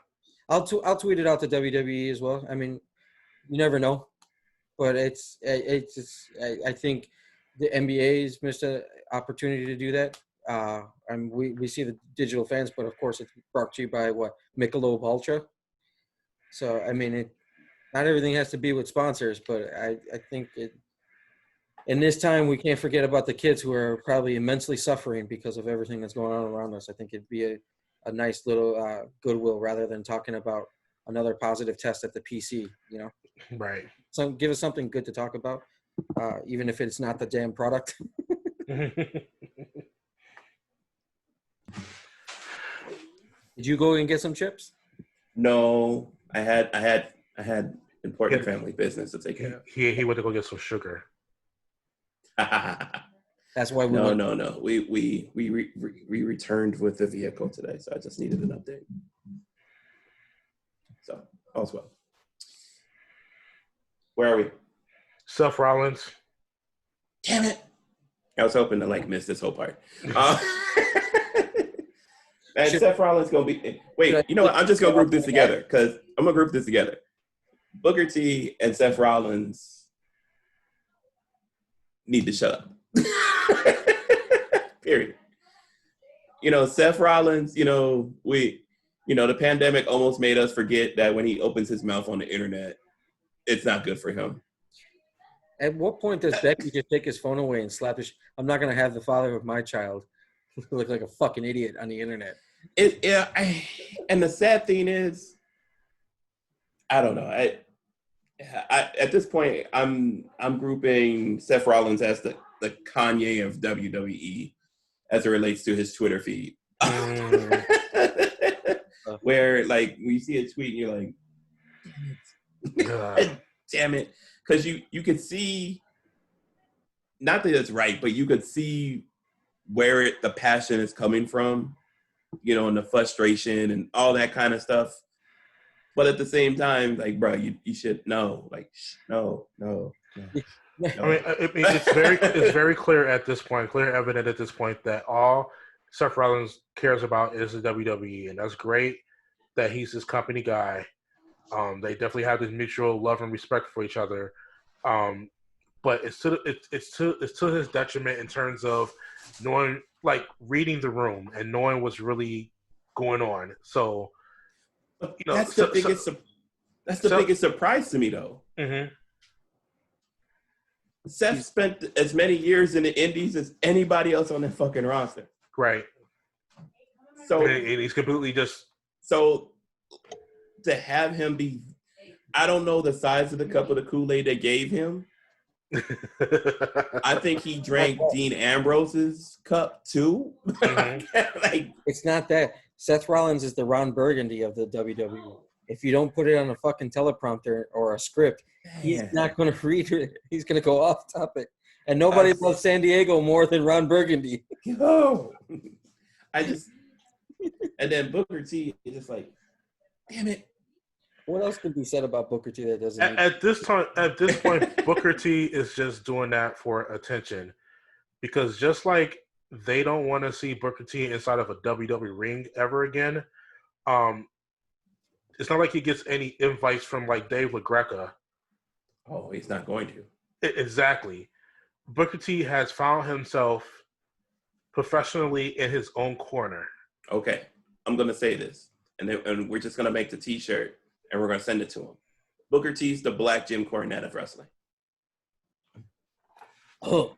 I'll tweet it out to WWE as well. I mean, you never know, but it's I think the NBA's missed an opportunity to do that. And we see the digital fans, but of course it's brought to you by Michelob Ultra. So I mean, not everything has to be with sponsors, but I think in this time we can't forget about the kids who are probably immensely suffering because of everything that's going on around us. I think it'd be a nice little goodwill rather than talking about another positive test at the PC. Right. So give us something good to talk about, even if it's not the damn product. Did you go and get some chips? No, I had important family business to take care of. He went to go get some sugar. That's why we No. We returned with the vehicle today, so I just needed an update. So all's well. Where are we? Seth Rollins. Damn it! I was hoping to miss this whole part. And Seth Rollins gonna be. Wait, you know what? I'm just gonna group this together because I'm gonna group this together. Booker T and Seth Rollins need to shut up. Period. Seth Rollins. The pandemic almost made us forget that when he opens his mouth on the internet, it's not good for him. At what point does Becky just take his phone away and slap his? I'm not gonna have the father of my child look like a fucking idiot on the internet. And the sad thing is, I don't know. I at this point, I'm grouping Seth Rollins as the Kanye of WWE as it relates to his Twitter feed. Where when you see a tweet and you're like, damn it. Damn it. Because you could see, not that it's right, but you could see where the passion is coming from, and the frustration and all that kind of stuff. But at the same time, bro, you should know, no. I mean, it's very clear at this point, clear evident at this point that all Seth Rollins cares about is the WWE, and that's great that he's his company guy. They definitely have this mutual love and respect for each other, but it's to his detriment in terms of knowing, reading the room and knowing what's really going on. So, that's the biggest surprise to me, though. Mm-hmm. Seth spent as many years in the Indies as anybody else on that fucking roster. Right. So and he's completely just. So to have him be, I don't know the size of the cup of the Kool-Aid they gave him. I think he drank Dean Ambrose's cup too. Mm-hmm. It's not that. Seth Rollins is the Ron Burgundy of the WWE. If you don't put it on a fucking teleprompter or a script, he's not going to read it. He's going to go off topic. And nobody loves San Diego more than Ron Burgundy. Yo, and then Booker T is just damn it. What else could be said about Booker T that doesn't? At this point, Booker T is just doing that for attention, because just like they don't want to see Booker T inside of a WWE ring ever again. It's not like he gets any invites from Dave LaGreca. Oh, he's not going to. Exactly. Booker T has found himself professionally in his own corner. Okay, I'm going to say this, and we're just going to make the T-shirt, and we're going to send it to him. Booker T's the Black Jim Cornette of wrestling. Oh.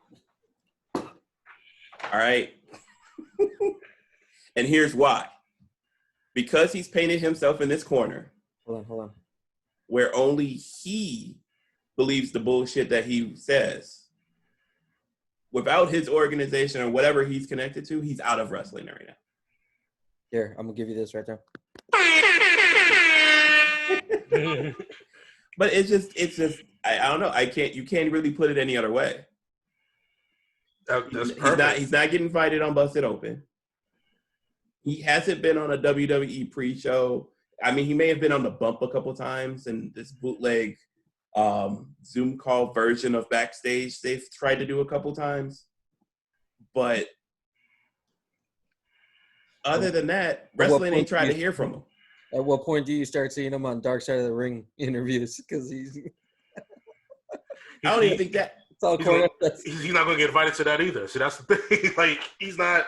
All right. And here's why. Because he's painted himself in this corner. Hold on. Where only he believes the bullshit that he says. without his organization or whatever he's connected to, he's out of wrestling right now. Here, I'm gonna give you this right there. But it's just I don't know. You can't really put it any other way. He's not getting invited on Busted Open. He hasn't been on a WWE pre-show. I mean, he may have been on the bump a couple times, and this bootleg Zoom call version of Backstage they've tried to do a couple times. But other than that, wrestling ain't trying to hear from him. At what point do you start seeing him on Dark Side of the Ring interviews? Because he's I don't even think that. It's all he's not going to get invited to that either. So that's the thing. Like, he's not.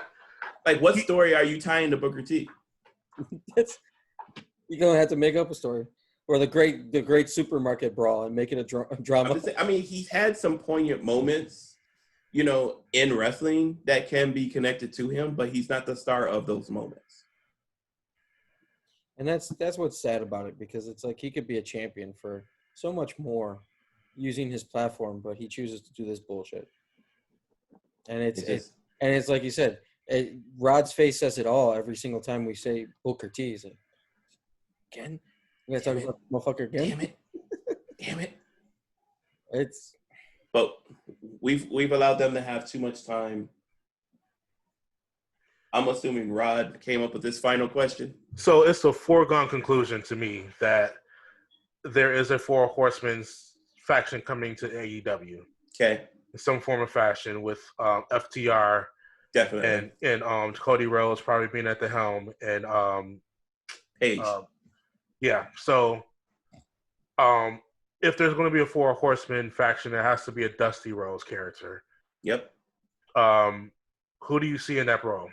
Like, what story are you tying to Booker T? You're going to have to make up a story. Or the great supermarket brawl and making a drama. I mean, he's had some poignant moments, you know, in wrestling that can be connected to him, but he's not the star of those moments. And that's what's sad about it, because it's like he could be a champion for so much more using his platform, but he chooses to do this bullshit. And it's like you said, Rod's face says it all every single time we say Booker T. He's like, again? We gotta talk about motherfucker again? Damn it. It's. But we've allowed them to have too much time. I'm assuming Rod came up with this final question. So it's a foregone conclusion to me that there is a Four Horsemen's faction coming to AEW. Okay. In some form of fashion with FTR. Definitely. And Cody Rhodes probably being at the helm and Page. Yeah. So if there's going to be a Four Horsemen faction, it has to be a Dusty Rhodes character. Yep. Who do you see in that role?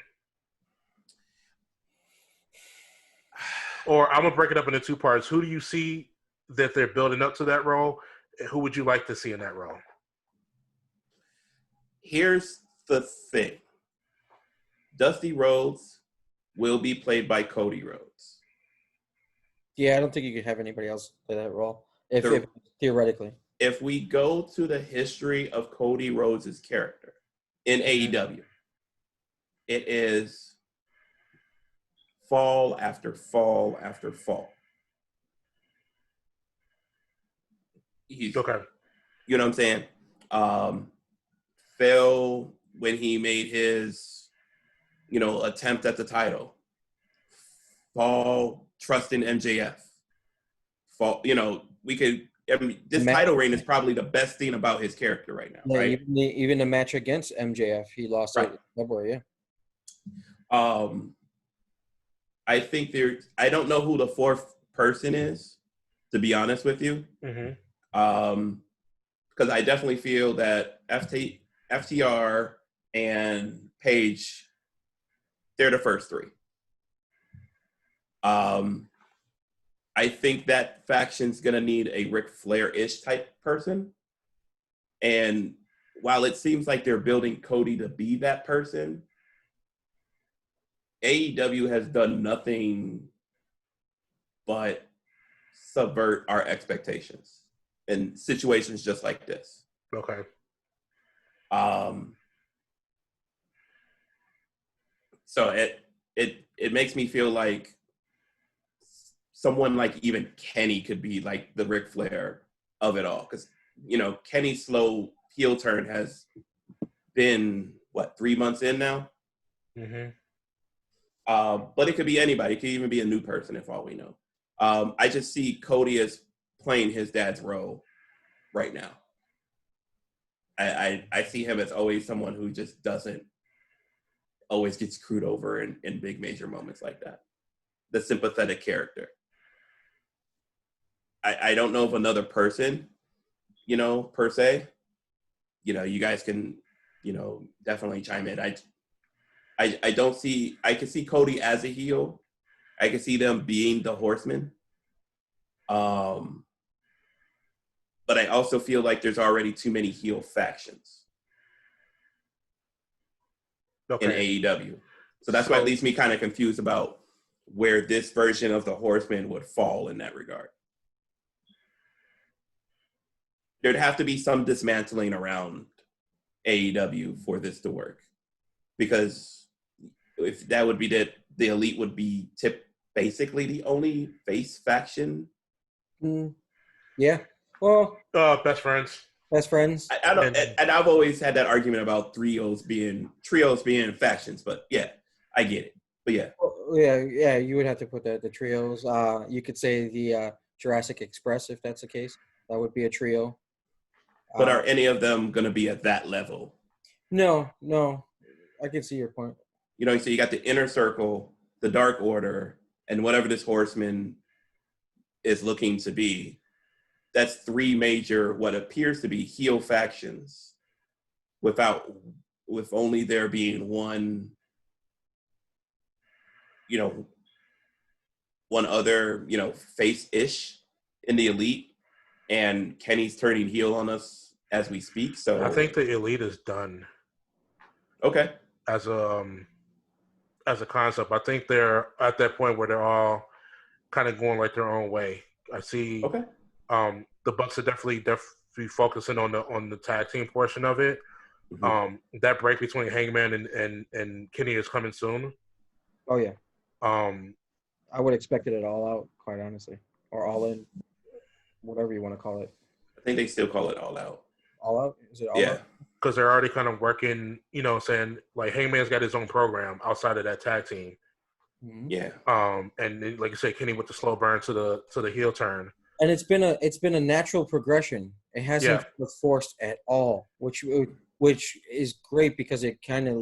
Or I'm going to break it up into two parts. Who do you see that they're building up to that role? And who would you like to see in that role? Here's the thing. Dusty Rhodes will be played by Cody Rhodes. Yeah, I don't think you could have anybody else play that role, if theoretically. If we go to the history of Cody Rhodes' character in AEW, it is fall after fall after fall. He's, okay. You know what I'm saying? Fell when he made his, attempt at the title. Fall trusting MJF. Fall, this title reign is probably the best thing about his character right now, yeah, right? Even the match against MJF, he lost it in February, yeah. I think I don't know who the fourth person is, to be honest with you. Mm-hmm. Because I definitely feel that FTR and Page, they're the first three. I think that faction's going to need a Ric Flair-ish type person. And while it seems like they're building Cody to be that person, AEW has done nothing but subvert our expectations in situations just like this. Okay. So it makes me feel like someone like even Kenny could be like the Ric Flair of it all. Because, Kenny's slow heel turn has been, 3 months in now? Mm-hmm. But it could be anybody. It could even be a new person, if all we know. I just see Cody as playing his dad's role right now. I see him as always someone who just doesn't always get screwed over in big major moments like that. The sympathetic character. I don't know of another person, per se. You guys can, definitely chime in. I don't see, I can see Cody as a heel. I can see them being the Horsemen. But I also feel like there's already too many heel factions in AEW. So that's why it leaves me kind of confused about where this version of the Horsemen would fall in that regard. There'd have to be some dismantling around AEW for this to work, because if that would be that the Elite would be basically the only face faction. Yeah. Well, best friends. Best friends. I don't, and I've always had that argument about trios being factions, but yeah, I get it. But yeah. Yeah, you would have to put the trios. You could say the Jurassic Express if that's the case. That would be a trio. But are any of them going to be at that level? No. I can see your point. You know, so you got the Inner Circle, the Dark Order, and whatever this Horseman is looking to be. That's three major, what appears to be heel factions, with only there being one, one other, face-ish in the Elite, and Kenny's turning heel on us as we speak. So I think the Elite is done. Okay. As a concept, I think they're at that point where they're all kind of going like their own way. I see. Okay. The Bucks are definitely focusing on the tag team portion of it. Mm-hmm. That break between Hangman and Kenny is coming soon. Oh yeah. I would expect it all out, quite honestly, or all in, whatever you want to call it. I think they still call it all out. All out? Is it all out? Because they're already kind of working, saying like Hangman's got his own program outside of that tag team. Mm-hmm. Yeah. And like you say, Kenny with the slow burn to the heel turn. And it's been a natural progression. It hasn't been forced at all, which is great because it kind of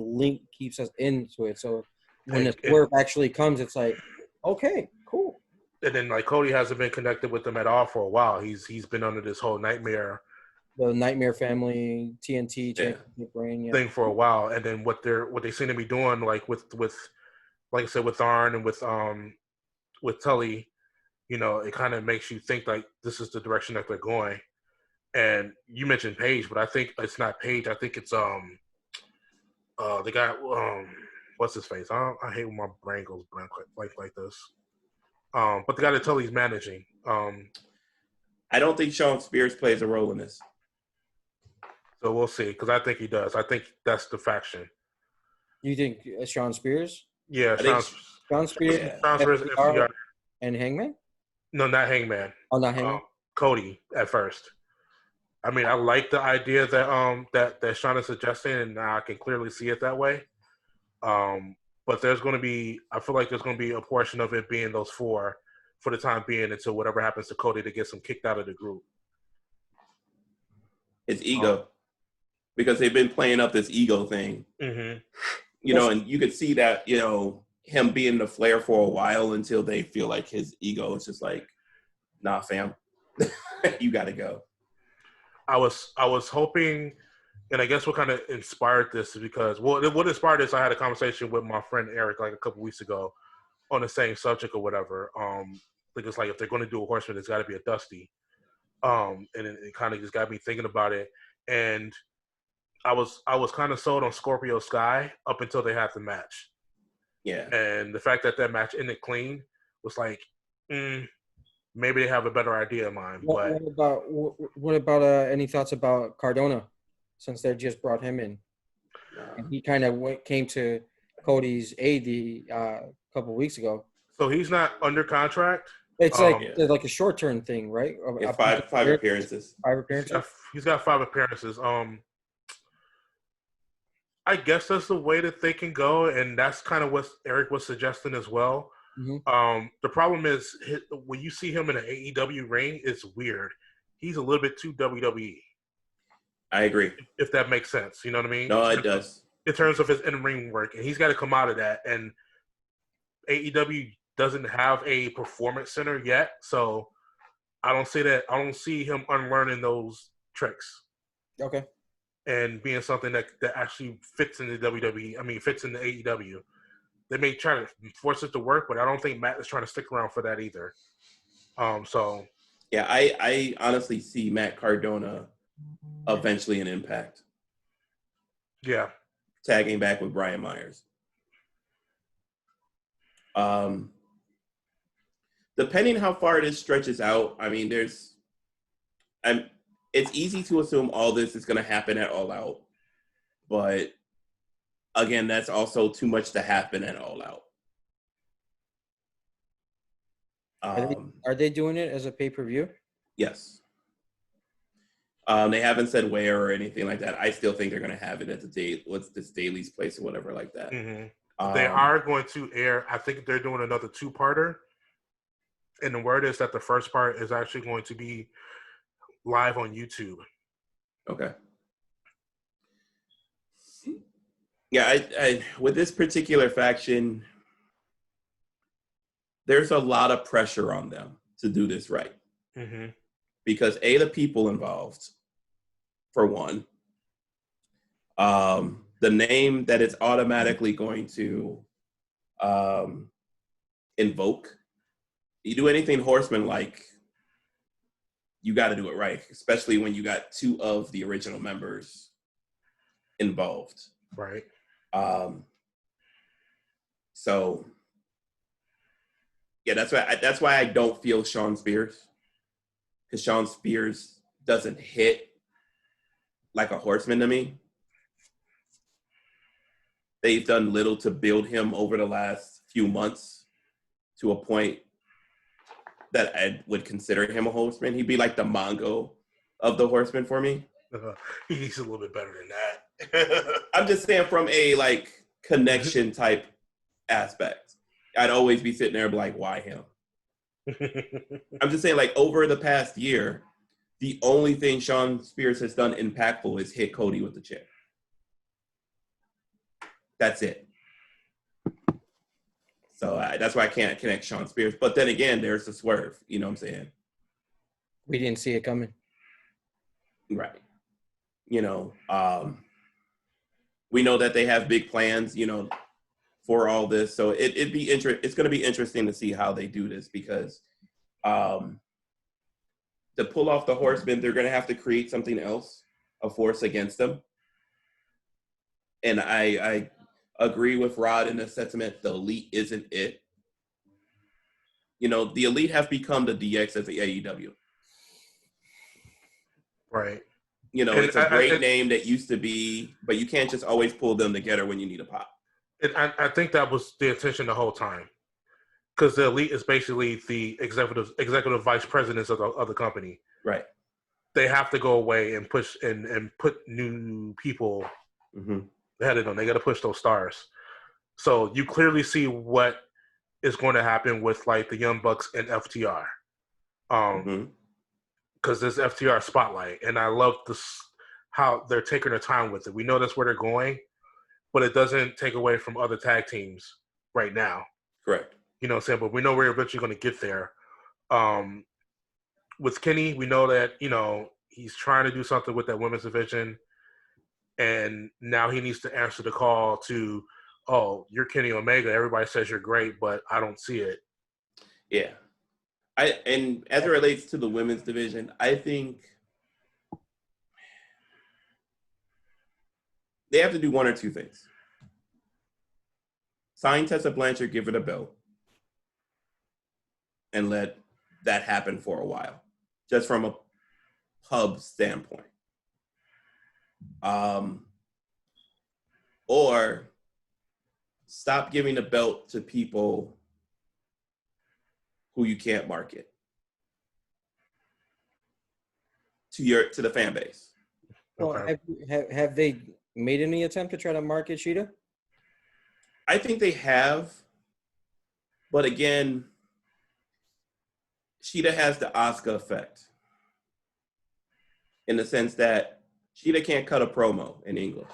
keeps us into it. So when the swerve actually comes, it's like, okay, cool. And then like Cody hasn't been connected with them at all for a while. He's been under this whole Nightmare. The Nightmare Family TNT championship reign thing for a while, and then what they seem to be doing, like with like I said, with Arn and with Tully, it kind of makes you think like this is the direction that they're going. And you mentioned Paige, but I think it's not Paige. I think it's the guy what's his face? I hate when my brain goes blank like this. But the guy that Tully's managing. I don't think Sean Spears plays a role in this. So we'll see, because I think he does. I think that's the faction. You think Sean Spears? Yeah, Sean Spears, FTR, and Hangman? No, not Hangman. Oh, not Hangman? Cody at first. I mean, I like the idea that Sean is suggesting, and I can clearly see it that way. But I feel like there's going to be a portion of it being those four for the time being until whatever happens to Cody to get him kicked out of the group. It's ego. Because they've been playing up this ego thing. Mm-hmm. And you could see that, him being the Flair for a while until they feel like his ego is just like, nah, fam, you got to go. I was hoping, and I guess what kind of inspired this is because, what inspired this, I had a conversation with my friend Eric like a couple weeks ago on the same subject or whatever. I think it's like if they're going to do a Horseman, it's got to be a Dusty. And it kind of just got me thinking about it. And I was kind of sold on Scorpio Sky up until they had the match. Yeah. And the fact that match ended clean was like, maybe they have a better idea in mind. What about any thoughts about Cardona, since they just brought him in? And he kind of came to Cody's aid a couple weeks ago. So he's not under contract? It's like a short-term thing, right? Yeah, five appearances. 5 appearances? He's got 5 appearances. I guess that's the way that they can go, and that's kind of what Eric was suggesting as well. Mm-hmm. The problem is when you see him in an AEW ring, it's weird. He's a little bit too WWE. I agree. If that makes sense. You know what I mean? No, it does. In terms of his in-ring work, and he's got to come out of that. And AEW doesn't have a performance center yet, so I don't see him unlearning those tricks. Okay. And being something that actually fits in the WWE. I mean, fits in the AEW. They may try to force it to work, but I don't think Matt is trying to stick around for that either. So. Yeah, I honestly see Matt Cardona eventually in Impact. Yeah. Tagging back with Brian Myers. Depending how far this stretches out, I mean, it's easy to assume all this is going to happen at All Out. But again, that's also too much to happen at All Out. Are they doing it as a pay-per-view? Yes. They haven't said where or anything like that. I still think they're going to have it at what's this Daily's Place or whatever like that. Mm-hmm. They are going to air. I think they're doing another 2-parter, and the word is that the first part is actually going to be live on YouTube. Okay. Yeah, I with this particular faction, there's a lot of pressure on them to do this right. Mm-hmm. Because the people involved, for one, the name that it's automatically going to invoke. You do anything Horseman-like, you got to do it right, especially when you got 2 of the original members involved. Right. So, yeah, that's why I don't feel Shawn Spears, because Shawn Spears doesn't hit like a Horseman to me. They've done little to build him over the last few months to a point that I would consider him a Horseman. He'd be like the Mongo of the Horseman for me. He's a little bit better than that. I'm just saying from a like connection type aspect. I'd always be sitting there like, why him? I'm just saying, like, over the past year, the only thing Shawn Spears has done impactful is hit Cody with the chair. That's it. So that's why I can't connect Shawn Spears. But then again, there's the swerve. You know what I'm saying? We didn't see it coming. Right. You know, we know that they have big plans, you know, for all this. So it's going to be interesting to see how they do this, because to pull off the Horsemen, they're going to have to create something else, a force against them. And I agree with Rod in the sentiment, the Elite isn't it. You know, the Elite have become the DX of the AEW. Right. You know, it's a great name that used to be, but you can't just always pull them together when you need a pop. I think that was the intention the whole time, because the Elite is basically the executive vice presidents of the company. Right. They have to go away and push and put new people ahead of them. They got to push those stars. So you clearly see what is going to happen with like the Young Bucks and FTR. Because this FTR spotlight, and I love this how they're taking their time with it. We know that's where they're going, but it doesn't take away from other tag teams right now. Correct. You know what I'm saying? But we know we're eventually going to get there. With Kenny, we know that, you know, he's trying to do something with that women's division, and now he needs to answer the call to, oh, you're Kenny Omega. Everybody says you're great, but I don't see it. Yeah. And as it relates to the women's division, I think they have to do one or two things. Sign Tessa Blanchard, give her the belt, and let that happen for a while, just from a pub standpoint. Or stop giving the belt to people who you can't market to the fan base. Well, have they made any attempt to try to market Shida? I think they have, but again, Shida has the Asuka effect in the sense that Shida can't cut a promo in English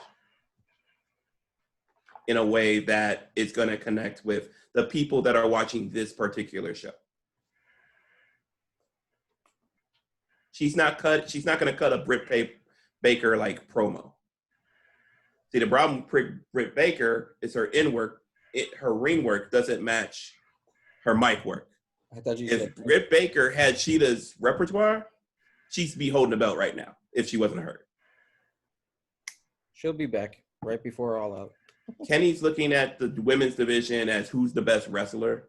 in a way that it's going to connect with the people that are watching this particular show. She's not going to cut a Britt Baker like promo. See, the problem with Britt Baker is her her ring work doesn't match her mic work. I thought you said if Britt Baker had Shida's repertoire, she'd be holding the belt right now if she wasn't hurt. She'll be back right before All Out. Kenny's looking at the women's division as who's the best wrestler.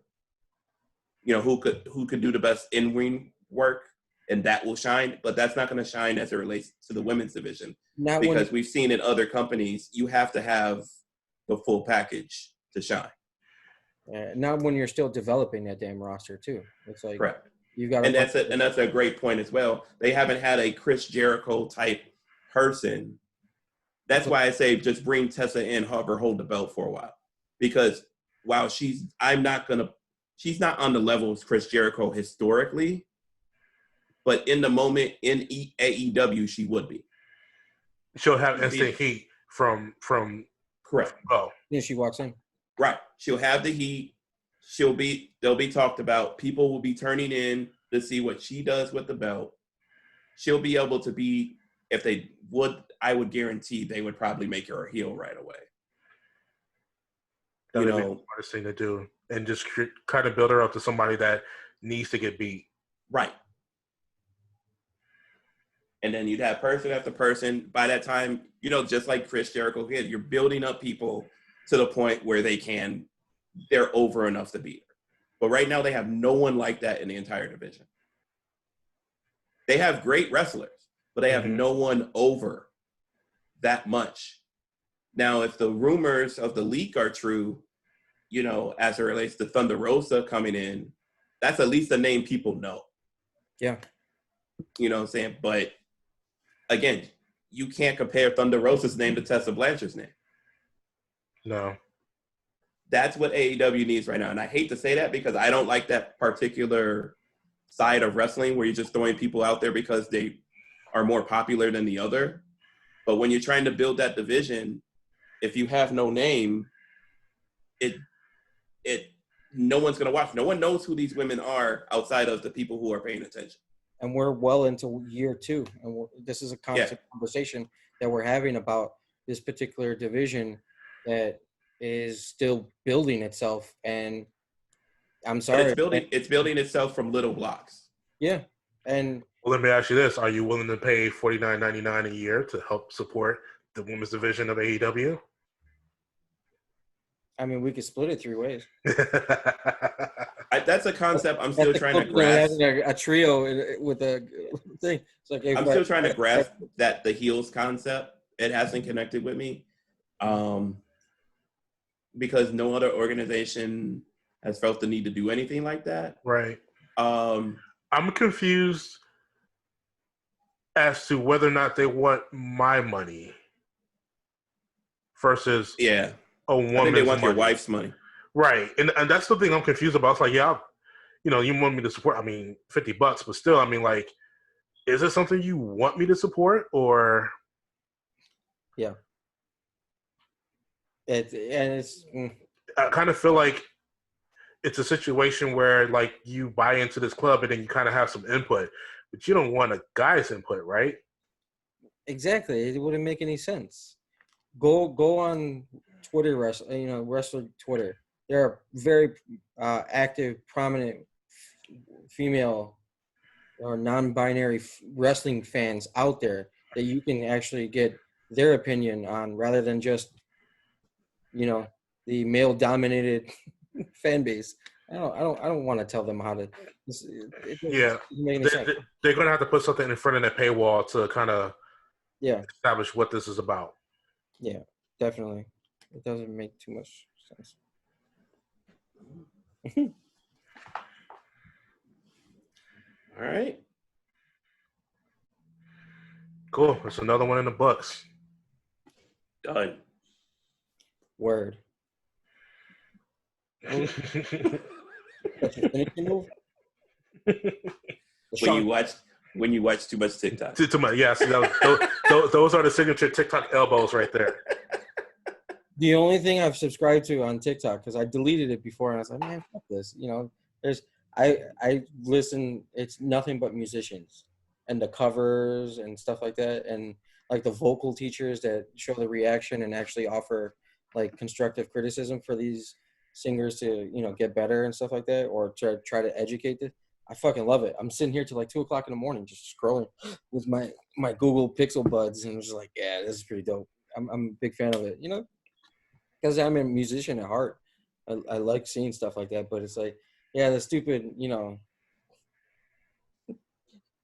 You know, who could do the best in-ring work. and that will shine, but that's not going to shine as it relates to the women's division. Not because when, we've seen in other companies, you have to have the full package to shine. not when you're still developing that damn roster too. It's like Correct. you've got And that's a great point as well. They haven't had a Chris Jericho type person. That's why I say just bring Tessa in, have her hold the belt for a while. Because while she's not on the level of Chris Jericho historically, but in the moment in AEW, she would be. She'll have instant heat from correct. Oh, yeah, she walks in. Right. She'll have the heat. They'll be talked about. People will be turning in to see what she does with the belt. She'll be able to be, if they would, I would guarantee they would probably make her a heel right away. That'd be the hardest thing to do, and just kind of build her up to somebody that needs to get beat. Right. And then you'd have person after person. By that time, just like Chris Jericho did, you're building up people to the point where they're over enough to beat her. But right now, they have no one like that in the entire division. They have great wrestlers, but they have no one over that much. Now, if the rumors of the leak are true, as it relates to Thunder Rosa coming in, that's at least a name people know. Yeah. You know what I'm saying? But again, you can't compare Thunder Rosa's name to Tessa Blanchard's name. No. That's what AEW needs right now. And I hate to say that because I don't like that particular side of wrestling where you're just throwing people out there because they are more popular than the other. But when you're trying to build that division, if you have no name, no one's going to watch. No one knows who these women are outside of the people who are paying attention. And we're well into year 2. And this is a constant conversation that we're having about this particular division that is still building itself. And I'm sorry. It's building itself from little blocks. Yeah. And well, let me ask you this. Are you willing to pay $49.99 a year to help support the women's division of AEW? I mean, we could split it 3 ways. That's a concept I'm still trying to grasp. A trio with a thing. It's like, I'm still trying to grasp that the heels concept. It hasn't connected with me. Because no other organization has felt the need to do anything like that. Right. I'm confused as to whether or not they want my money versus a woman's money. They want your wife's money. Right. And that's the thing I'm confused about. It's like, yeah, you want me to support, I mean, $50, but still, I mean, like, is it something you want me to support or? Yeah. It's I kind of feel like it's a situation where, like, you buy into this club and then you kind of have some input, but you don't want a guy's input, right? Exactly. It wouldn't make any sense. Go on Twitter, wrestler Twitter. There are very active, prominent female or non-binary wrestling fans out there that you can actually get their opinion on rather than just, the male-dominated fan base. I don't want to tell them how to. They're gonna have to put something in front of that paywall to kind of establish what this is about. Yeah, definitely. It doesn't make too much sense. All right. Cool. That's another one in the books. Done. Word. When you watch too much TikTok. Too much, yes. Those are the signature TikTok elbows right there. The only thing I've subscribed to on TikTok, because I deleted it before, and I was like, man, fuck this. I listen. It's nothing but musicians and the covers and stuff like that, and like the vocal teachers that show the reaction and actually offer like constructive criticism for these singers to get better and stuff like that, or try to educate them. I fucking love it. I'm sitting here till like 2 o'clock in the morning just scrolling with my Google Pixel buds, and I'm just like, yeah, this is pretty dope. I'm a big fan of it, because I'm a musician at heart. I like seeing stuff like that, but it's like, yeah, the stupid,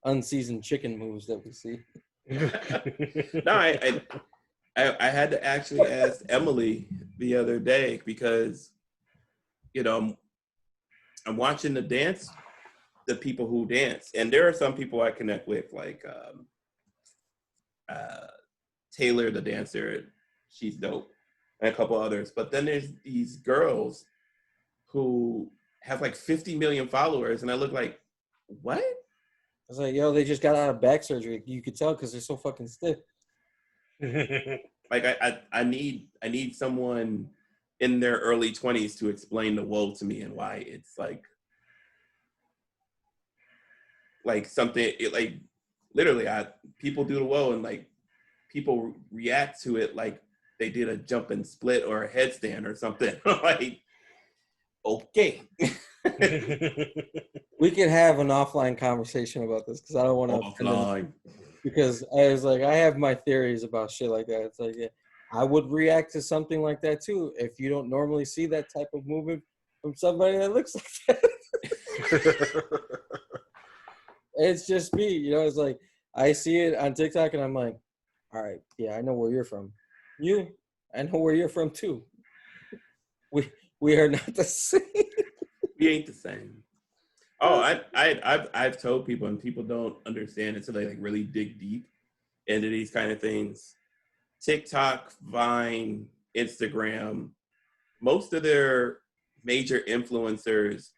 unseasoned chicken moves that we see. No, I had to actually ask Emily the other day because, you know, I'm watching the people who dance, and there are some people I connect with, like Taylor, the dancer, she's dope, and a couple others. But then there's these girls who have like 50 million followers, and I look like, what? I was like, yo, they just got out of back surgery. You could tell because they're so fucking stiff. Like I need someone in their early 20s to explain the woe to me and why it's like something like literally people do the woe and like people react to it like they did a jump and split or a headstand or something. Like, okay. We could have an offline conversation about this because I don't want to offline. Because I was like, I have my theories about shit like that. It's like, yeah, I would react to something like that too if you don't normally see that type of movement from somebody that looks like that. It's just me, you know. It's like I see it on TikTok and I'm like, all right, yeah, I know where you're from. You, I know where you're from too. We are not the same. We ain't the same. Oh, I've told people, and people don't understand until they like really dig deep into these kind of things. TikTok, Vine, Instagram, most of their major influencers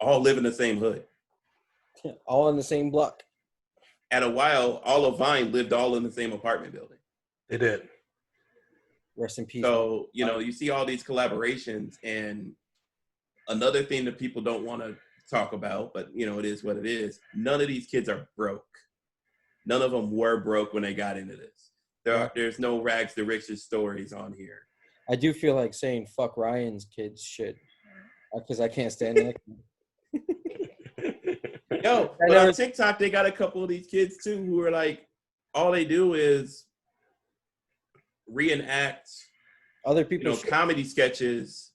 all live in the same hood. All in the same block. At a while, all of Vine lived all in the same apartment building. They did. Rest in peace. So, you know, you see all these collaborations, and another thing that people don't want to talk about, but, you know, it is what it is. None of these kids are broke. None of them were broke when they got into this. There's no rags to riches stories on here. I do feel like saying fuck Ryan's kids shit because I can't stand that. Yo, but on TikTok, they got a couple of these kids too who are like, all they do is reenact other people's comedy sketches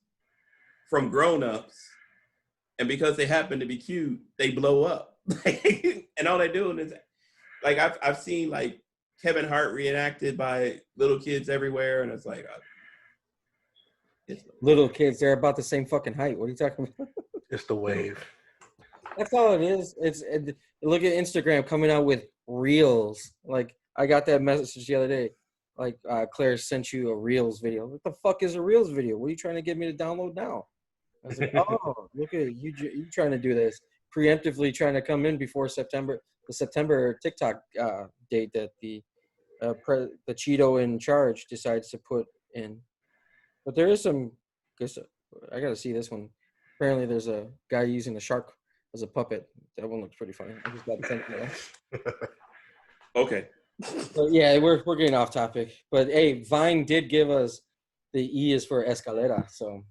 from grown-ups, and because they happen to be cute, they blow up. And all they do is like I've seen like Kevin Hart reenacted by little kids everywhere, and it's like little kids, they're about the same fucking height. What are you talking about? It's the wave. That's all it is. Look at Instagram coming out with reels. Like I got that message the other day. Like Claire sent you a reels video. What the fuck is a reels video? What are you trying to get me to download now? I was like, oh, look at you trying to do this preemptively, trying to come in before the September TikTok date that the Cheeto in charge decides to put in. But there is some. I got to see this one. Apparently, there's a guy using a shark as a puppet. That one looks pretty funny. I just got to send it. Okay. So, yeah, we're getting off topic. But hey, Vine did give us the E is for escalera. So,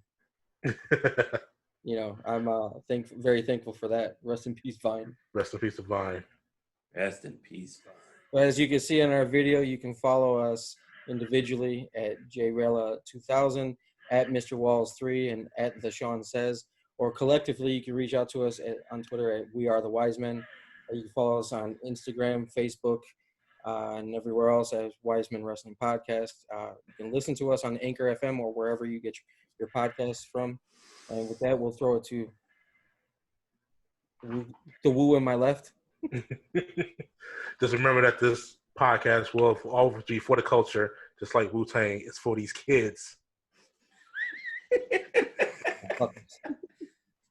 you know, I'm very thankful for that. Rest in peace, Vine. Rest in peace, Vine. Rest in peace, Vine. But as you can see in our video, you can follow us individually at JRella2000, at Mr. Walls3, and at The Sean Says. Or collectively, you can reach out to us on Twitter at We Are The Wise Men. You can follow us on Instagram, Facebook, and everywhere else as Wiseman Wrestling Podcast. You can listen to us on Anchor FM or wherever you get your podcasts from. And with that, we'll throw it to the woo in my left. Just remember that this podcast will always be for the culture, just like Wu-Tang. It's for these kids.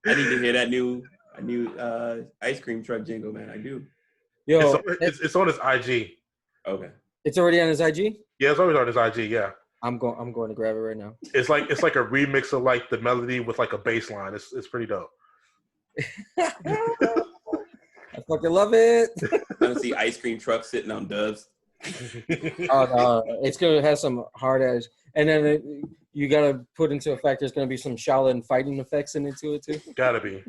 I need to hear that new ice cream truck jingle, man. I do. Yo, it's on his IG. Okay. It's already on his IG? Yeah, it's always on his IG. Yeah. I'm going to grab it right now. It's like a remix of like the melody with like a bass line. It's pretty dope. I fucking love it. I want to see ice cream trucks sitting on doves. Oh no, it's gonna have some hard edge, and then you gotta put into effect. There's gonna be some Shaolin fighting effects into it too. Gotta be.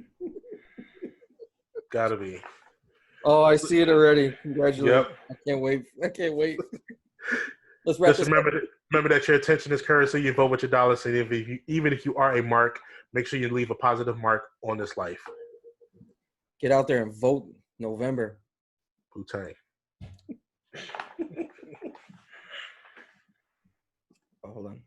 Oh, I see it already. Congratulations! Yep. I can't wait. Let's wrap Just this up. remember that your attention is currency. You vote with your dollars, and even if you are a mark, make sure you leave a positive mark on this life. Get out there and vote. November. Wu-Tang. Oh, hold on.